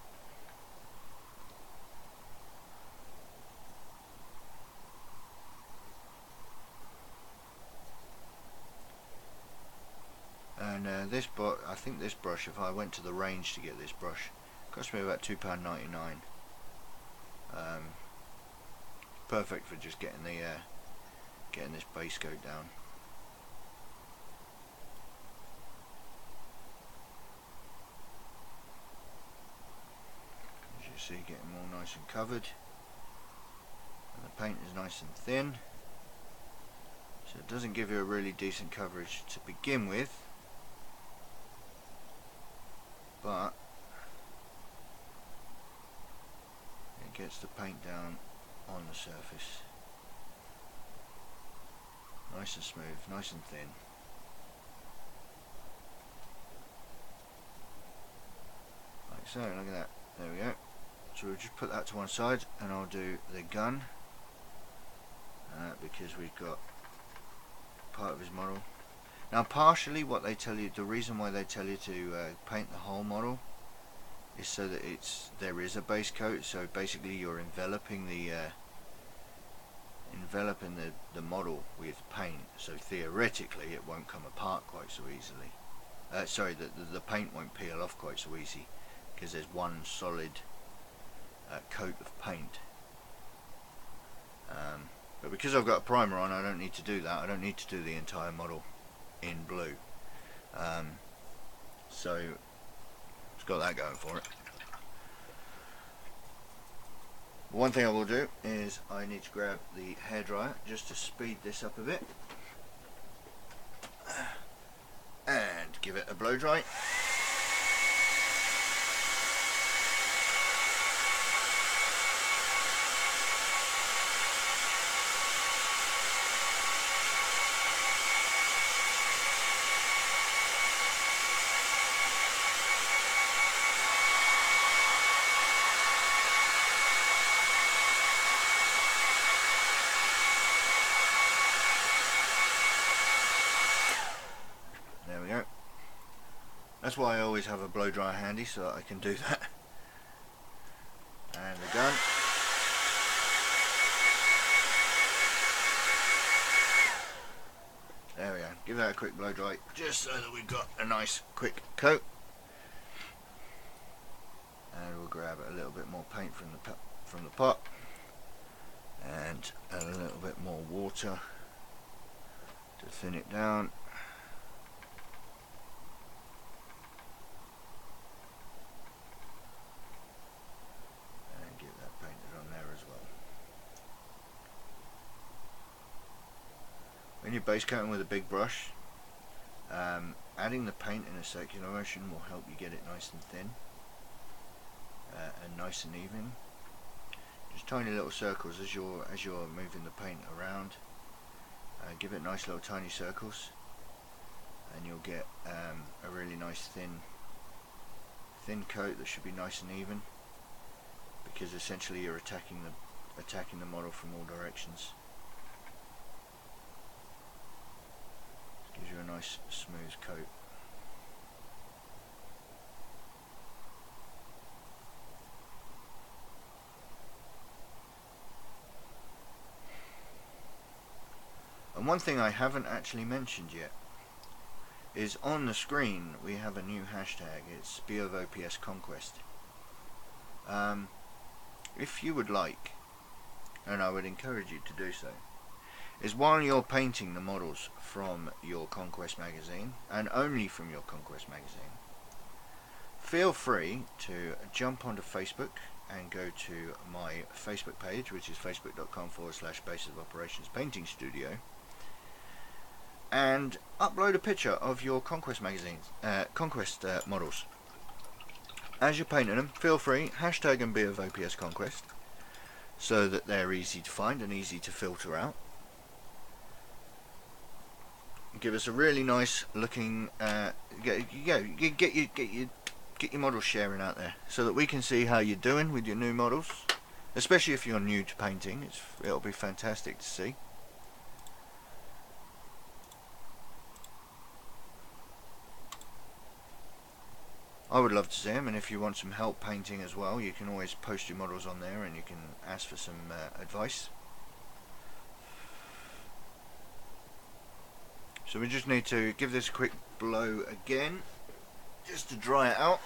Speaker 1: I think this brush, if I went to the range to get this brush, it cost me about £2.99. Perfect for just getting this base coat down. As you see, getting all nice and covered, and the paint is nice and thin, so it doesn't give you a really decent coverage to begin with, but it gets the paint down on the surface nice and smooth, nice and thin. Like so, look at that. There we go. So we'll just put that to one side, and I'll do the gun because we've got part of his model. Now partially what they tell you, the reason why they tell you to paint the whole model is so that there is a base coat, so basically you're enveloping the model with paint, so theoretically it won't come apart quite so easily. Sorry, the paint won't peel off quite so easy because there's one solid coat of paint. But because I've got a primer on, I don't need to do that. I don't need to do the entire model in blue. So it's got that going for it. One thing I will do is I need to grab the hairdryer just to speed this up a bit and give it a blow dry. That's why I always have a blow dryer handy, so that I can do that. And the gun. There we go. Give that a quick blow dry, just so that we've got a nice quick coat. and we'll grab a little bit more paint from the pot and a little bit more water to thin it down. And get that painted on there as well. When you're base coating with a big brush, adding the paint in a circular motion will help you get it nice and thin and nice and even. Just tiny little circles as you're moving the paint around. Give it nice little tiny circles, and you'll get a really nice thin coat that should be nice and even, because essentially you're attacking the model from all directions. Gives you a nice smooth coat. And one thing I haven't actually mentioned yet is on the screen we have a new hashtag. It's BOPS Conquest. If you would like, and I would encourage you to do so, is while you're painting the models from your Conquest magazine, and only from your Conquest magazine, feel free to jump onto Facebook and go to my Facebook page, which is facebook.com/Basis of Operations Painting Studio, and upload a picture of your Conquest magazines, Conquest models. As you're painting them, feel free, hashtag them BOPS Conquest, so that they're easy to find and easy to filter out. Give us a really nice looking, get your model sharing out there, so that we can see how you're doing with your new models, especially if you're new to painting. It'll be fantastic to see. I would love to see them, and if you want some help painting as well, you can always post your models on there and you can ask for some advice. So we just need to give this a quick blow again, just to dry it out.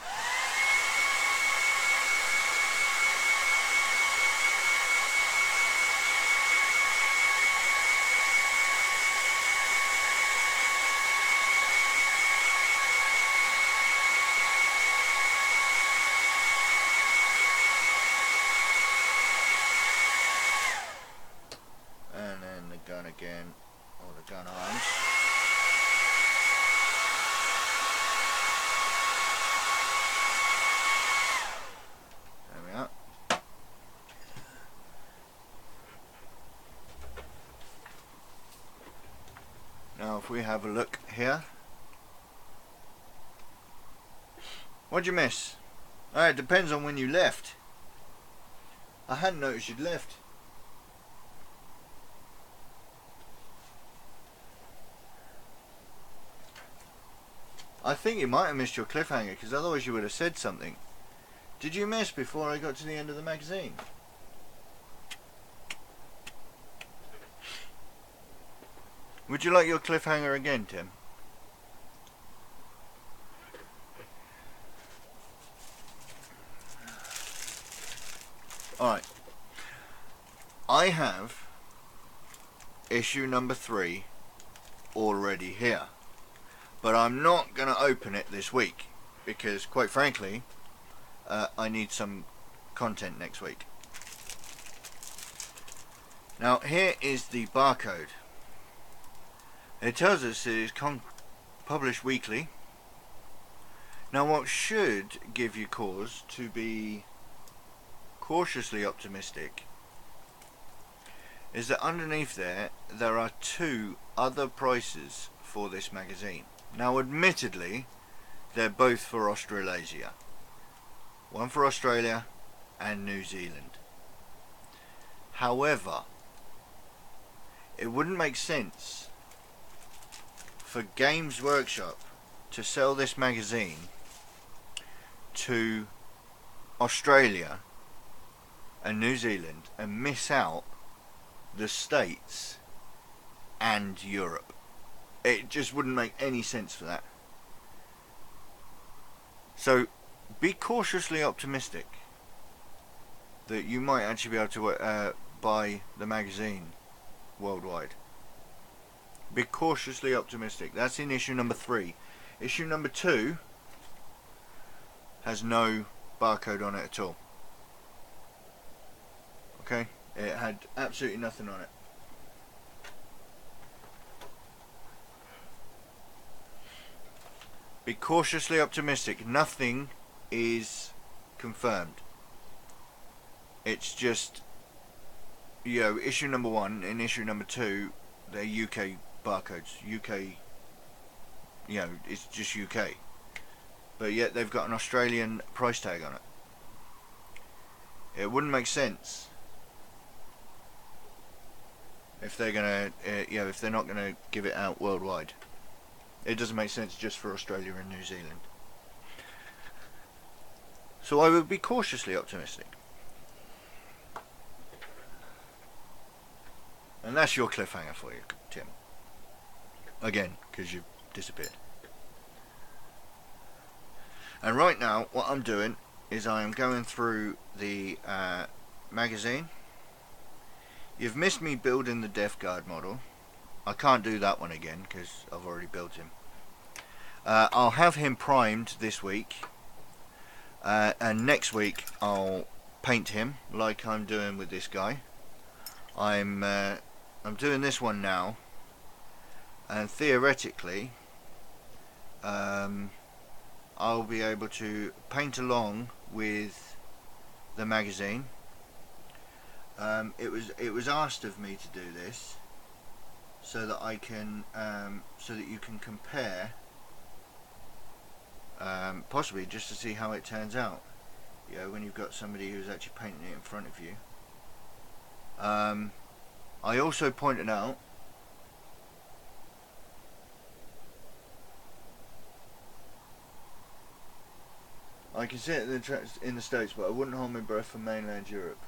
Speaker 1: And then the gun again, or the gun arms. There we are. Now if we have a look here. What'd you miss? It depends on when you left. I hadn't noticed you'd left. I think you might have missed your cliffhanger, because otherwise you would have said something. Did you miss before I got to the end of the magazine? Would you like your cliffhanger again, Tim? Alright. I have issue number 3 already here. But I'm not going to open it this week, because quite frankly I need some content next week. Now here is the barcode. It tells us it is published weekly. Now what should give you cause to be cautiously optimistic is that underneath there are 2 other prices for this magazine. Now admittedly they're both for Australasia. One for Australia and New Zealand. However, it wouldn't make sense for Games Workshop to sell this magazine to Australia and New Zealand and miss out the States and Europe. It just wouldn't make any sense for that. So be cautiously optimistic that you might actually be able to buy the magazine worldwide. Be cautiously optimistic. That's in issue number 3. Issue number 2 has no barcode on it at all. Okay? It had absolutely nothing on it. Be cautiously optimistic. Nothing is confirmed. It's just, you know, issue number 1 and issue number 2, they're UK barcodes. UK, you know, it's just UK. But yet they've got an Australian price tag on it. It wouldn't make sense if they're gonna, you know, if they're not gonna give it out worldwide. It doesn't make sense just for Australia and New Zealand. So I would be cautiously optimistic. And that's your cliffhanger for you, Tim. Again, because you've disappeared. And right now, what I'm doing is I am going through the magazine. You've missed me building the Death Guard model. I can't do that one again because I've already built him. I'll have him primed this week, and next week I'll paint him like I'm doing with this guy. I'm doing this one now, and theoretically I'll be able to paint along with the magazine. It was asked of me to do this so that I can so that you can compare, possibly just to see how it turns out. You know, when you've got somebody who's actually painting it in front of you. I also pointed out I can see it in the States, but I wouldn't hold my breath for mainland Europe.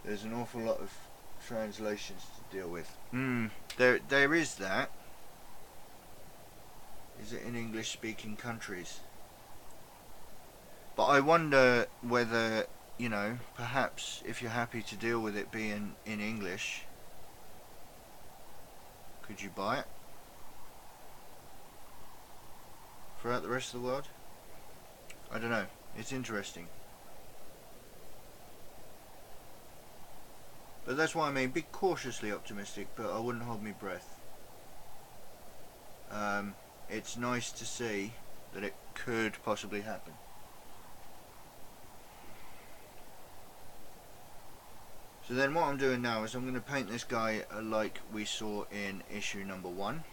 Speaker 1: There's an awful lot of translations to deal with. There is that. Is it in English speaking countries? But I wonder whether, you know, perhaps if you're happy to deal with it being in English, could you buy it throughout the rest of the world? I don't know. It's interesting. But that's why I mean, be cautiously optimistic, but I wouldn't hold my breath. It's nice to see that it could possibly happen. So then what I'm doing now is I'm going to paint this guy like we saw in issue number 1.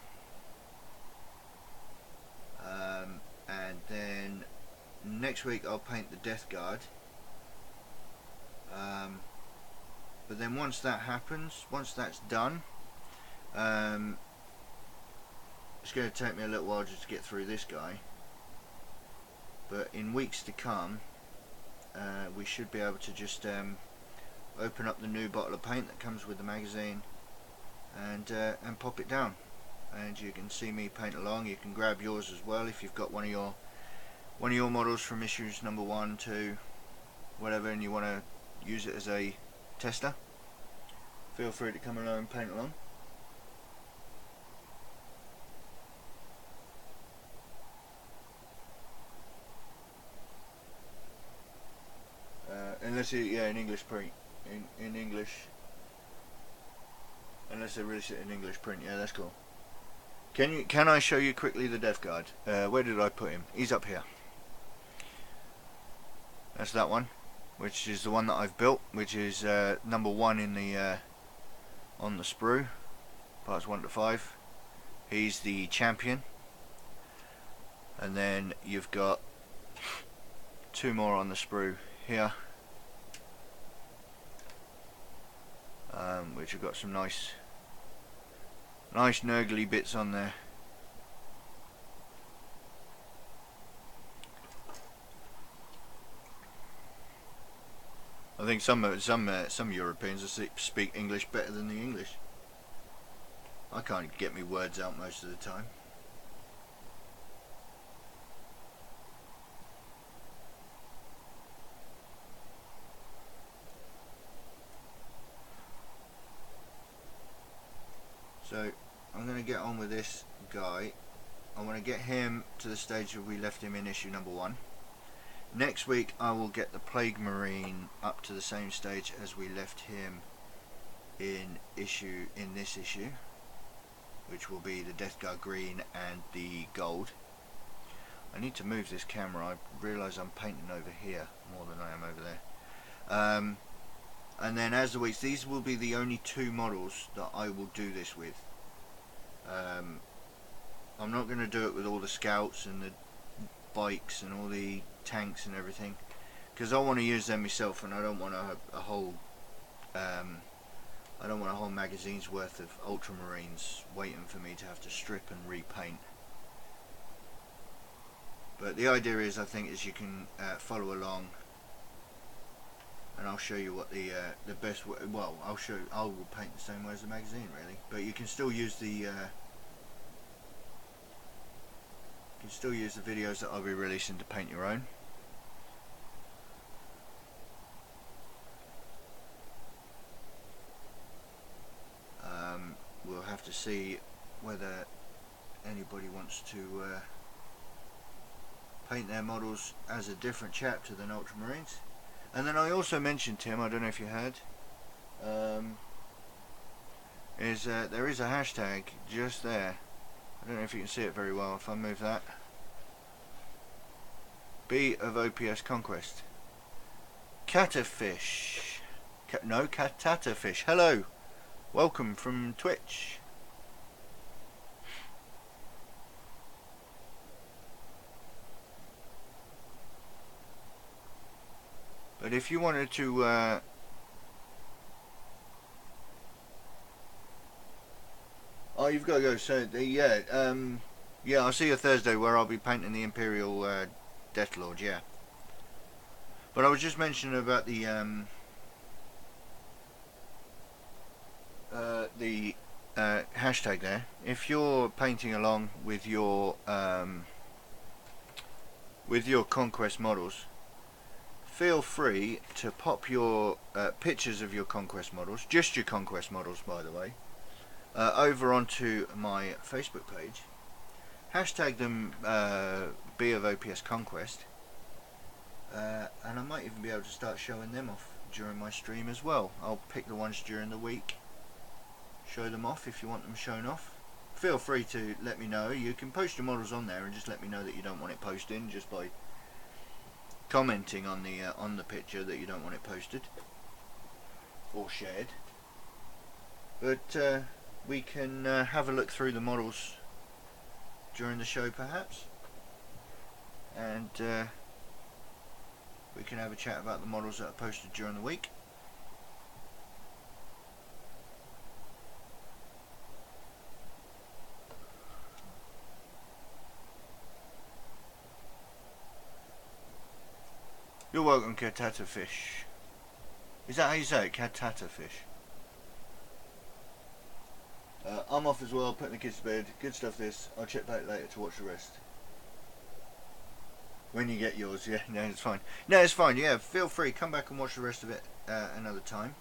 Speaker 1: And then next week I'll paint the Death Guard. But then once that happens, once that's done, it's going to take me a little while just to get through this guy. But in weeks to come, we should be able to just open up the new bottle of paint that comes with the magazine and pop it down, and you can see me paint along. You can grab yours as well if you've got one of your models from issues number 1, 2, whatever, and you want to use it as a tester. Feel free to come along and paint along. Unless it, yeah, in English print. In English, unless they release it in English print. Yeah, that's cool. Can I show you quickly the Death Guard? Where did I put him? He's up here. That's that one, which is the one that I've built, which is number 1 in the on the sprue, parts 1 to 5. He's the champion, and then you've got 2 more on the sprue here, which have got some nice nurgly bits on there. I think some Europeans speak English better than the English. I can't get me words out most of the time. this guy. I want to get him to the stage where we left him in issue number 1. Next week I will get the Plague Marine up to the same stage as we left him in this issue, which will be the Death Guard green and the gold. I need to move this camera. I realise I'm painting over here more than I am over there. And then as the weeks, these will be the only 2 models that I will do this with. I'm not going to do it with all the scouts and the bikes and all the tanks and everything, because I want to use them myself, and I don't want a whole magazine's worth of Ultramarines waiting for me to have to strip and repaint. But the idea is, I think, is you can follow along, and I'll show you what the best way. Well, I will paint the same way as the magazine, really, but you can still use the videos that I'll be releasing to paint your own. We'll have to see whether anybody wants to paint their models as a different chapter than Ultramarines. And then I also mentioned, Tim, I don't know if you had, there is a hashtag just there. I don't know if you can see it very well if I move that. B of OPS Conquest. Catafish. Catatafish. Hello. Welcome from Twitch. But if you wanted to oh, you've got to go. So yeah, I'll see you Thursday, where I'll be painting the Imperial Death Lord. Yeah. But I was just mentioning about the hashtag there. If you're painting along with your Conquest models, feel free to pop your pictures of your Conquest models, just your Conquest models, by the way, over onto my Facebook page. Hashtag them B of OPS Conquest, and I might even be able to start showing them off during my stream as well. I'll pick the ones during the week, show them off. If you want them shown off, feel free to let me know. You can post your models on there and just let me know that you don't want it posted, just by commenting on the picture that you don't want it posted or shared. But we can have a look through the models during the show, perhaps, and we can have a chat about the models that are posted during the week. You're welcome, Catatafish. Is that how you say it? Catatafish. I'm off as well, putting the kids to bed. Good stuff this. I'll check back later to watch the rest. When you get yours, yeah, no, it's fine. No, it's fine, yeah, feel free. Come back and watch the rest of it another time.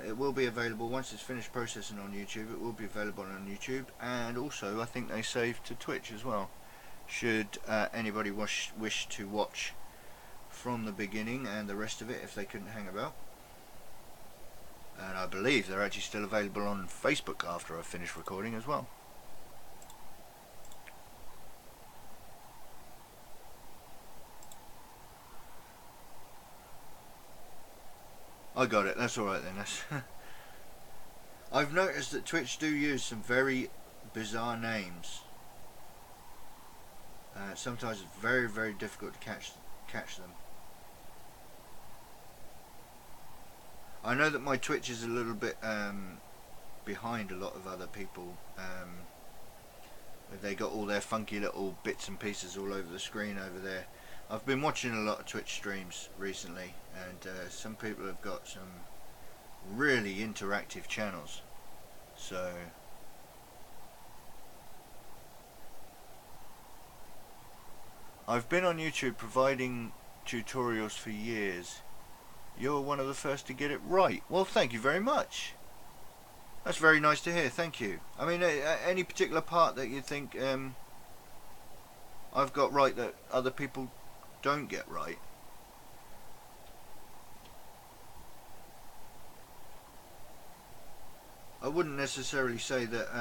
Speaker 1: It will be available once it's finished processing on YouTube. It will be available on YouTube. And also, I think they save to Twitch as well, should anybody wish to watch from the beginning and the rest of it if they couldn't hang about. And I believe they're actually still available on Facebook after I've finished recording as well. I got it, that's alright then. That's I've noticed that Twitch do use some very bizarre names. Sometimes it's very, very difficult to catch them. I know that my Twitch is a little bit behind a lot of other people. They got all their funky little bits and pieces all over the screen over there. I've been watching a lot of Twitch streams recently, and some people have got some really interactive channels. So I've been on YouTube providing tutorials for years. You're one of the first to get it right. Well, thank you very much. That's very nice to hear. Thank you. I mean, any particular part that you think I've got right that other people don't get right? I wouldn't necessarily say that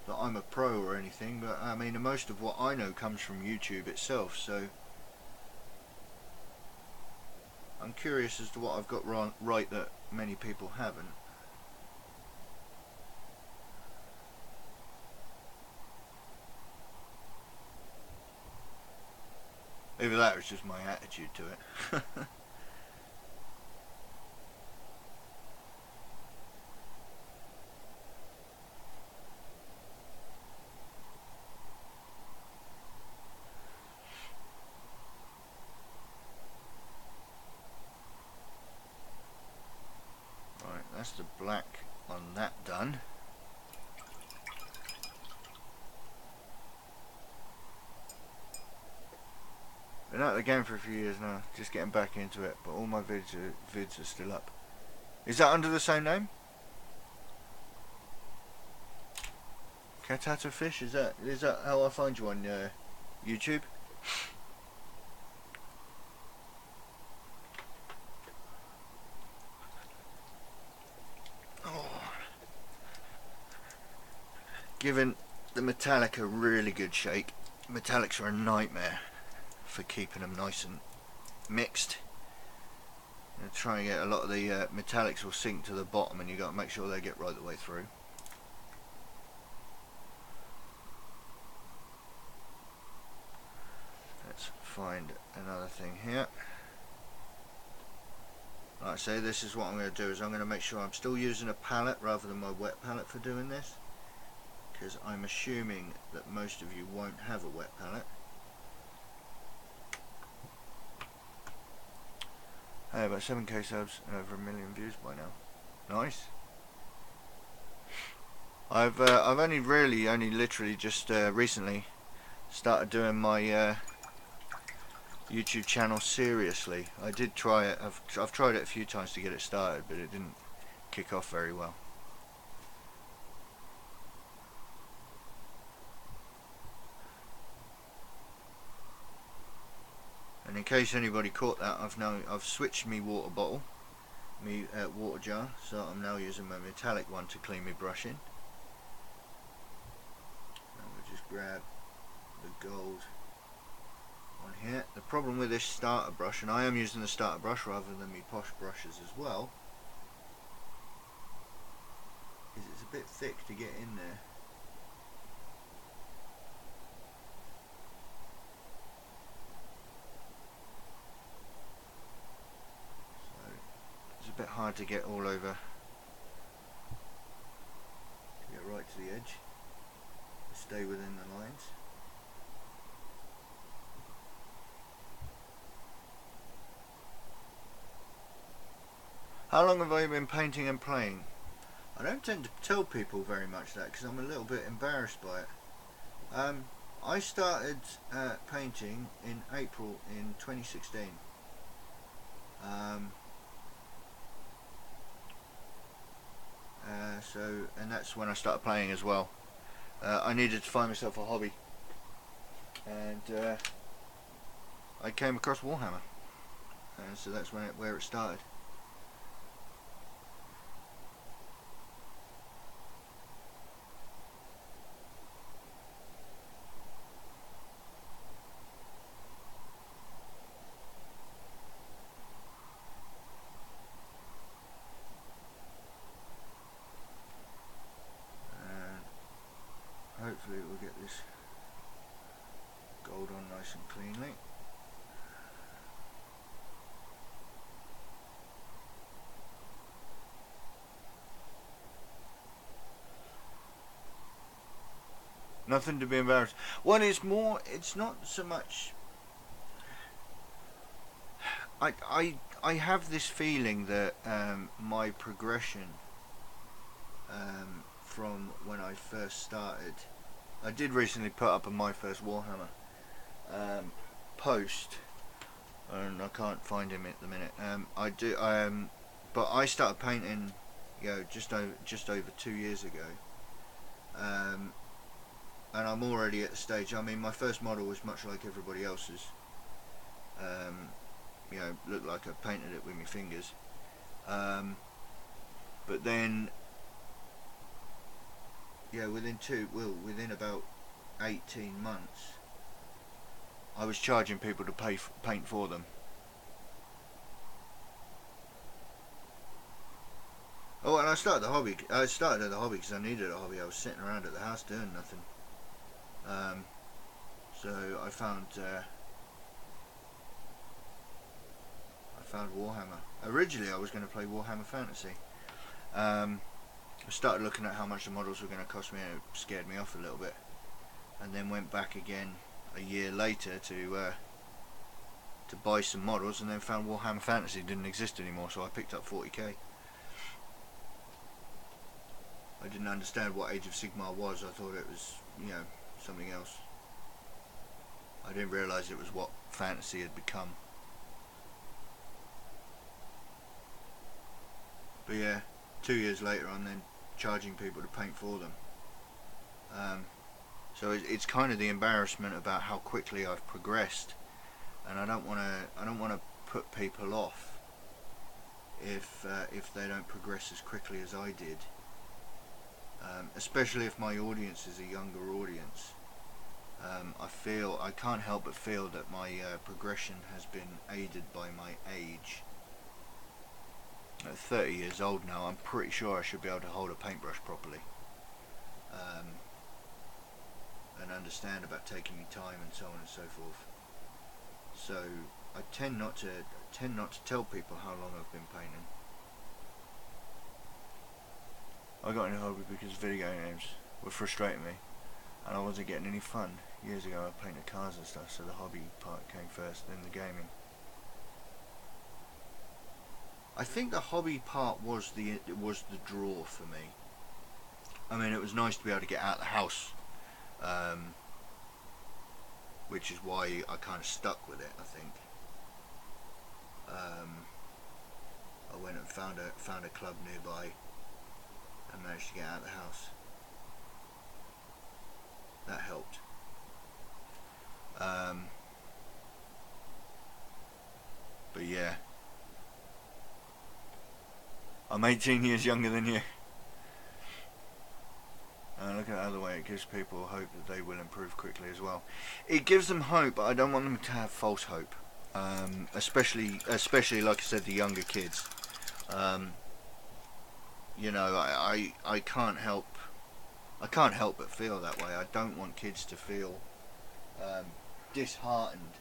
Speaker 1: that I'm a pro or anything, but I mean, most of what I know comes from YouTube itself. So I'm curious as to what I've got wrong, right that many people haven't. Either that or it's just my attitude to it. Right, that's the black on that done. Been out of the game for a few years now, just getting back into it, but all my vids are still up. Is that under the same name? Catata Fish? Is that how I find you on YouTube? Oh. Giving the metallic a really good shake. Metallics are a nightmare for keeping them nice and mixed. You try and get a lot of the metallics will sink to the bottom, and you got to make sure they get right the way through. Let's find another thing here. Like I say, this is what I'm going to do, is I'm going to make sure I'm still using a palette rather than my wet palette for doing this, because I'm assuming that most of you won't have a wet palette. Hey, about 7k subs and over 1 million views by now. Nice. I've only literally just recently started doing my YouTube channel seriously. I did try it. I've tried it a few times to get it started, but it didn't kick off very well. And in case anybody caught that, I've switched me water bottle, me water jar, so I'm now using my metallic one to clean my brush in. And we'll just grab the gold on here. The problem with this starter brush, and I am using the starter brush rather than my posh brushes as well, is it's a bit thick to get in there. It's a bit hard to get all over, to get right to the edge, to stay within the lines. How long have I been painting and playing? I don't tend to tell people very much that, because I'm a little bit embarrassed by it. I started painting in April in 2016. And that's when I started playing as well. I needed to find myself a hobby, and I came across Warhammer, so that's where it started. Hopefully we'll get this gold on nice and cleanly. Nothing to be embarrassed. One is more, it's not so much, I have this feeling that my progression from when I first started, I did recently put up my first Warhammer post, and I can't find him at the minute. But I started painting just over 2 years ago. And I'm already at the stage. I mean, my first model was much like everybody else's. Looked like I painted it with my fingers. But then, within about 18 months, I was charging people to paint for them. Oh, and I started the hobby. I started the hobby because I needed a hobby. I was sitting around at the house doing nothing. So I found Warhammer. Originally, I was going to play Warhammer Fantasy. I started looking at how much the models were going to cost me, and it scared me off a little bit. And then went back again a year later to buy some models, and then found Warhammer Fantasy didn't exist anymore. So I picked up 40k. I didn't understand what Age of Sigmar was. I thought it was, something else. I didn't realise it was what fantasy had become. But yeah, 2 years later I'm then charging people to paint for them. So it's kind of the embarrassment about how quickly I've progressed, and I don't want to put people off if they don't progress as quickly as I did. Especially if my audience is a younger audience. I can't help but feel that my progression has been aided by my age. At 30 years old now, I'm pretty sure I should be able to hold a paintbrush properly, and understand about taking my time and so on and so forth. So I tend not to tell people how long I've been painting. I got into hobby because video games were frustrating me, and I wasn't getting any fun. Years ago I painted cars and stuff, so the hobby part came first, then the gaming. I think the hobby part was the draw for me. I mean, it was nice to be able to get out of the house, which is why I kind of stuck with it, I think. I went and found a club nearby and managed to get out of the house. That helped. But yeah, I'm 18 years younger than you. And look at the other way, it gives people hope that they will improve quickly as well. It gives them hope, but I don't want them to have false hope. Especially like I said, the younger kids. I can't help but feel that way. I don't want kids to feel disheartened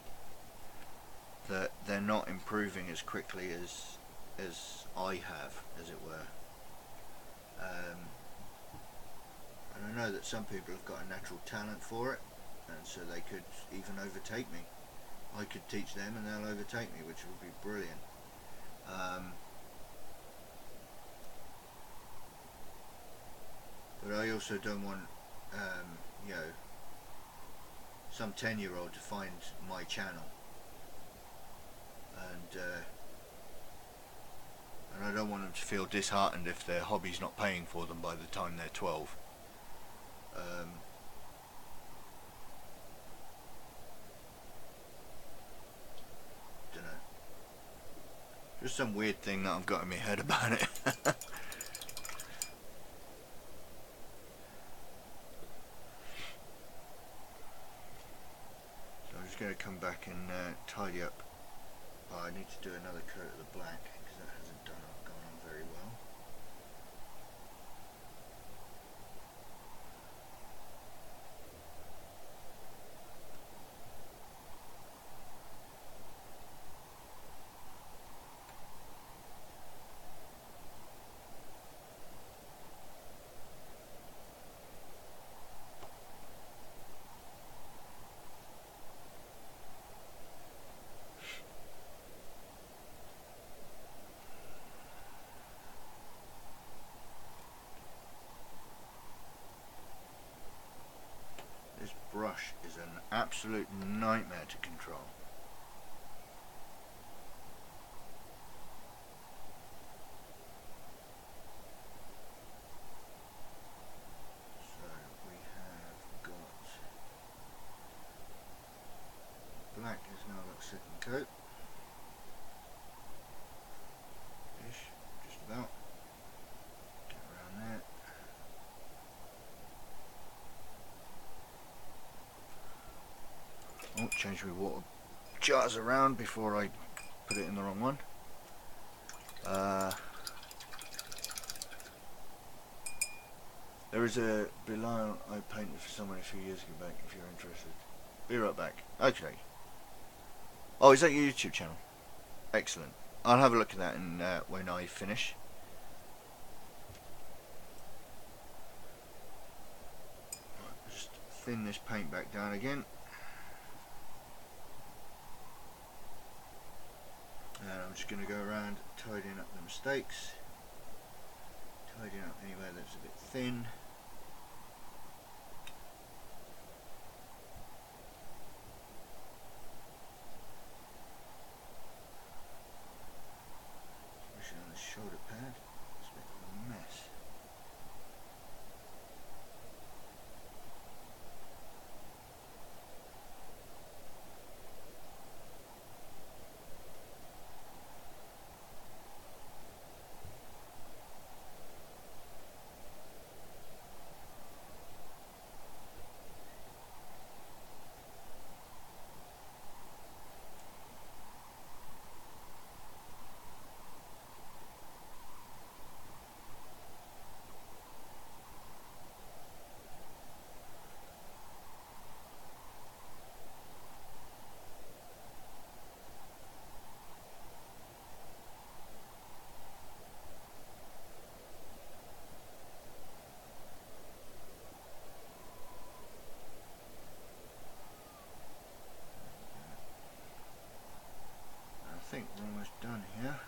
Speaker 1: that they're not improving as quickly as I have, as it were. And I know that some people have got a natural talent for it, and so they could even overtake me. I could teach them and they'll overtake me, which would be brilliant. But I also don't want, some 10-year-old to find my channel, and I don't want them to feel disheartened if their hobby's not paying for them by the time they're 12. Don't know. Just some weird thing that I've got in my head about it. I'm just going to come back and tidy up. I need to do another coat of the black because that hasn't gone on very well. Brush is an absolute nightmare to control. So now I've got a second coat. Ish, just about. Get around there. Oh, change my water jars around before I put it in the wrong one. There is a Belial I painted for someone a few years ago back, if you're interested. Be right back. Okay. Oh, is that your YouTube channel? Excellent. I'll have a look at that when I finish. Right, just thin this paint back down again. And I'm just going to go around tidying up the mistakes. Tidying up anywhere that's a bit thin. Especially on the shoulder pad. It's a bit of a mess. I think we're almost done here.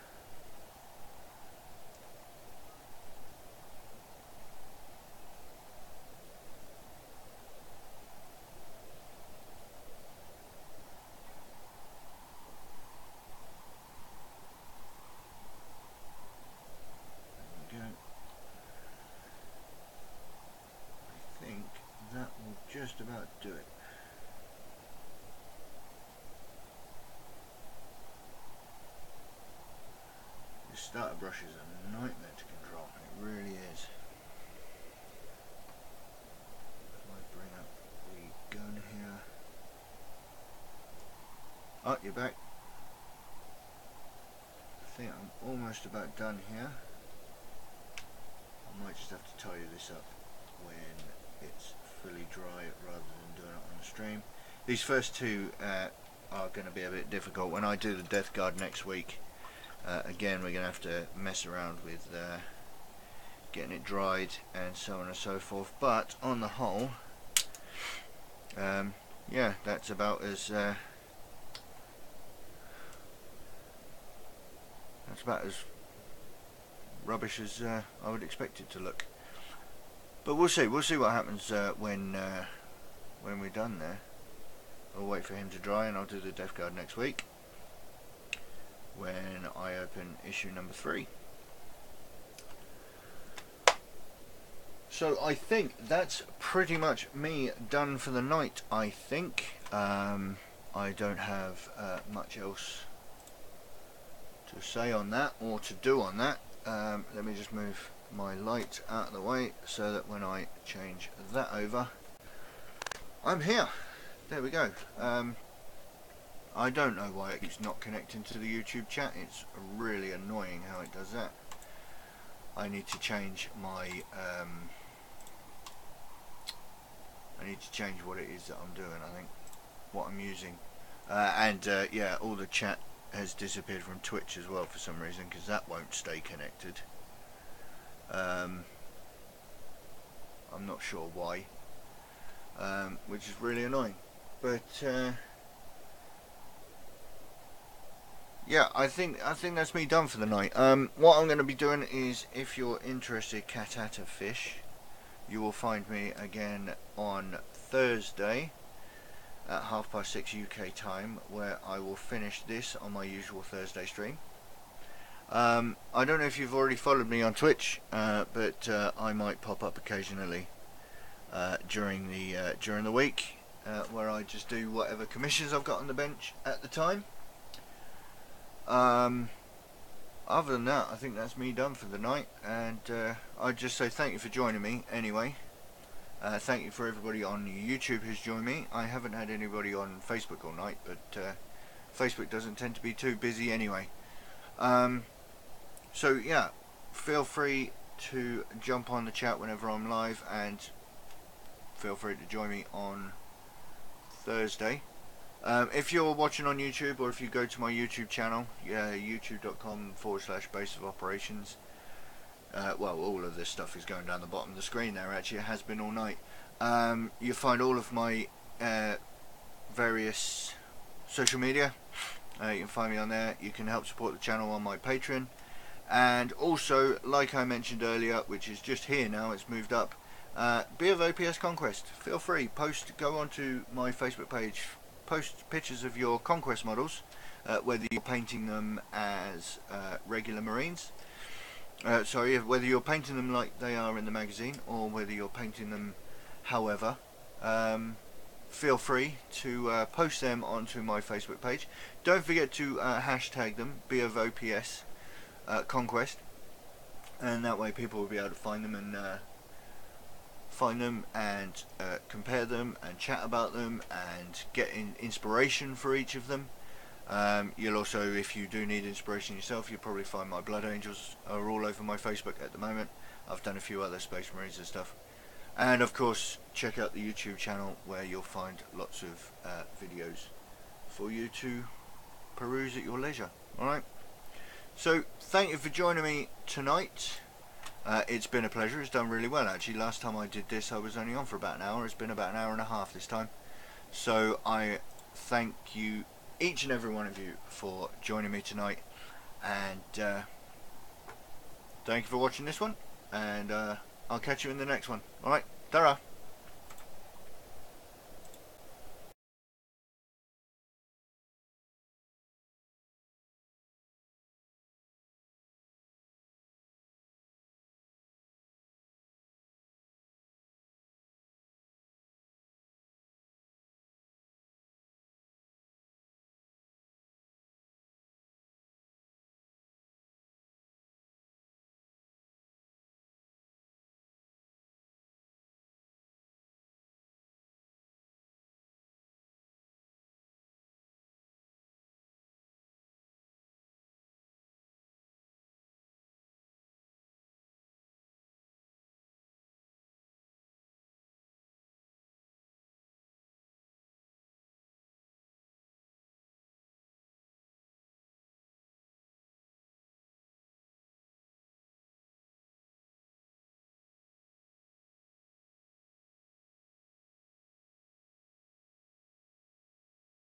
Speaker 1: There we go. I think that will just about do it. The starter brush is a nightmare to control, it really is. If I bring up the gun here. Oh, you're back. I think I'm almost about done here. I might just have to tidy this up when it's fully dry rather than doing it on the stream. These first two are going to be a bit difficult. When I do the Death Guard next week, again we're going to have to mess around with getting it dried and so on and so forth, but on the whole, yeah, that's about as rubbish as I would expect it to look. But we'll see what happens when we're done there. I'll wait for him to dry and I'll do the Death Guard next week when I open issue number 3. So I think that's pretty much me done for the night, I think. I don't have much else to say on that or to do on that. Let me just move my light out of the way so that when I change that over, I'm here. There we go. I don't know why it keeps not connecting to the YouTube chat. It's really annoying how it does that. I need to change my I need to change what it is that I'm doing, I think, what I'm using. Yeah, all the chat has disappeared from Twitch as well for some reason, because that won't stay connected. I'm not sure why, which is really annoying. But yeah, I think that's me done for the night. What I'm going to be doing is, if you're interested, Catata Fish, you will find me again on Thursday at 6:30 UK time, where I will finish this on my usual Thursday stream. I don't know if you've already followed me on Twitch, but I might pop up occasionally during the week. where I just do whatever commissions I've got on the bench at the time. Other than that, I think that's me done for the night, and I'd just say thank you for joining me anyway. Thank you for everybody on YouTube who's joined me. I haven't had anybody on Facebook all night, but Facebook doesn't tend to be too busy anyway. So yeah, feel free to jump on the chat whenever I'm live, and feel free to join me on Thursday. If you're watching on YouTube, or if you go to my YouTube channel, youtube.com/base of operations, well, all of this stuff is going down the bottom of the screen there. Actually, it has been all night. You find all of my various social media. You can find me on there. You can help support the channel on my Patreon, and also, like I mentioned earlier, which is just here now, it's moved up, Be of OPS Conquest. Feel free, go onto my Facebook page, post pictures of your Conquest models, whether you're painting them as regular Marines, whether you're painting them like they are in the magazine, or whether you're painting them however. Feel free to post them onto my Facebook page. Don't forget to hashtag them, Be of OPS Conquest, and that way people will be able to find them and compare them and chat about them and get inspiration for each of them. You'll also, if you do need inspiration yourself, you'll probably find my Blood Angels are all over my Facebook at the moment. I've done a few other Space Marines and stuff. And of course, check out the YouTube channel, where you'll find lots of videos for you to peruse at your leisure. Alright? So, thank you for joining me tonight. It's been a pleasure. It's done really well, actually. Last time I did this, I was only on for about an hour. It's been about an hour and a half this time. So, I thank you, each and every one of you, for joining me tonight. And thank you for watching this one. And I'll catch you in the next one. Alright, ta-ra.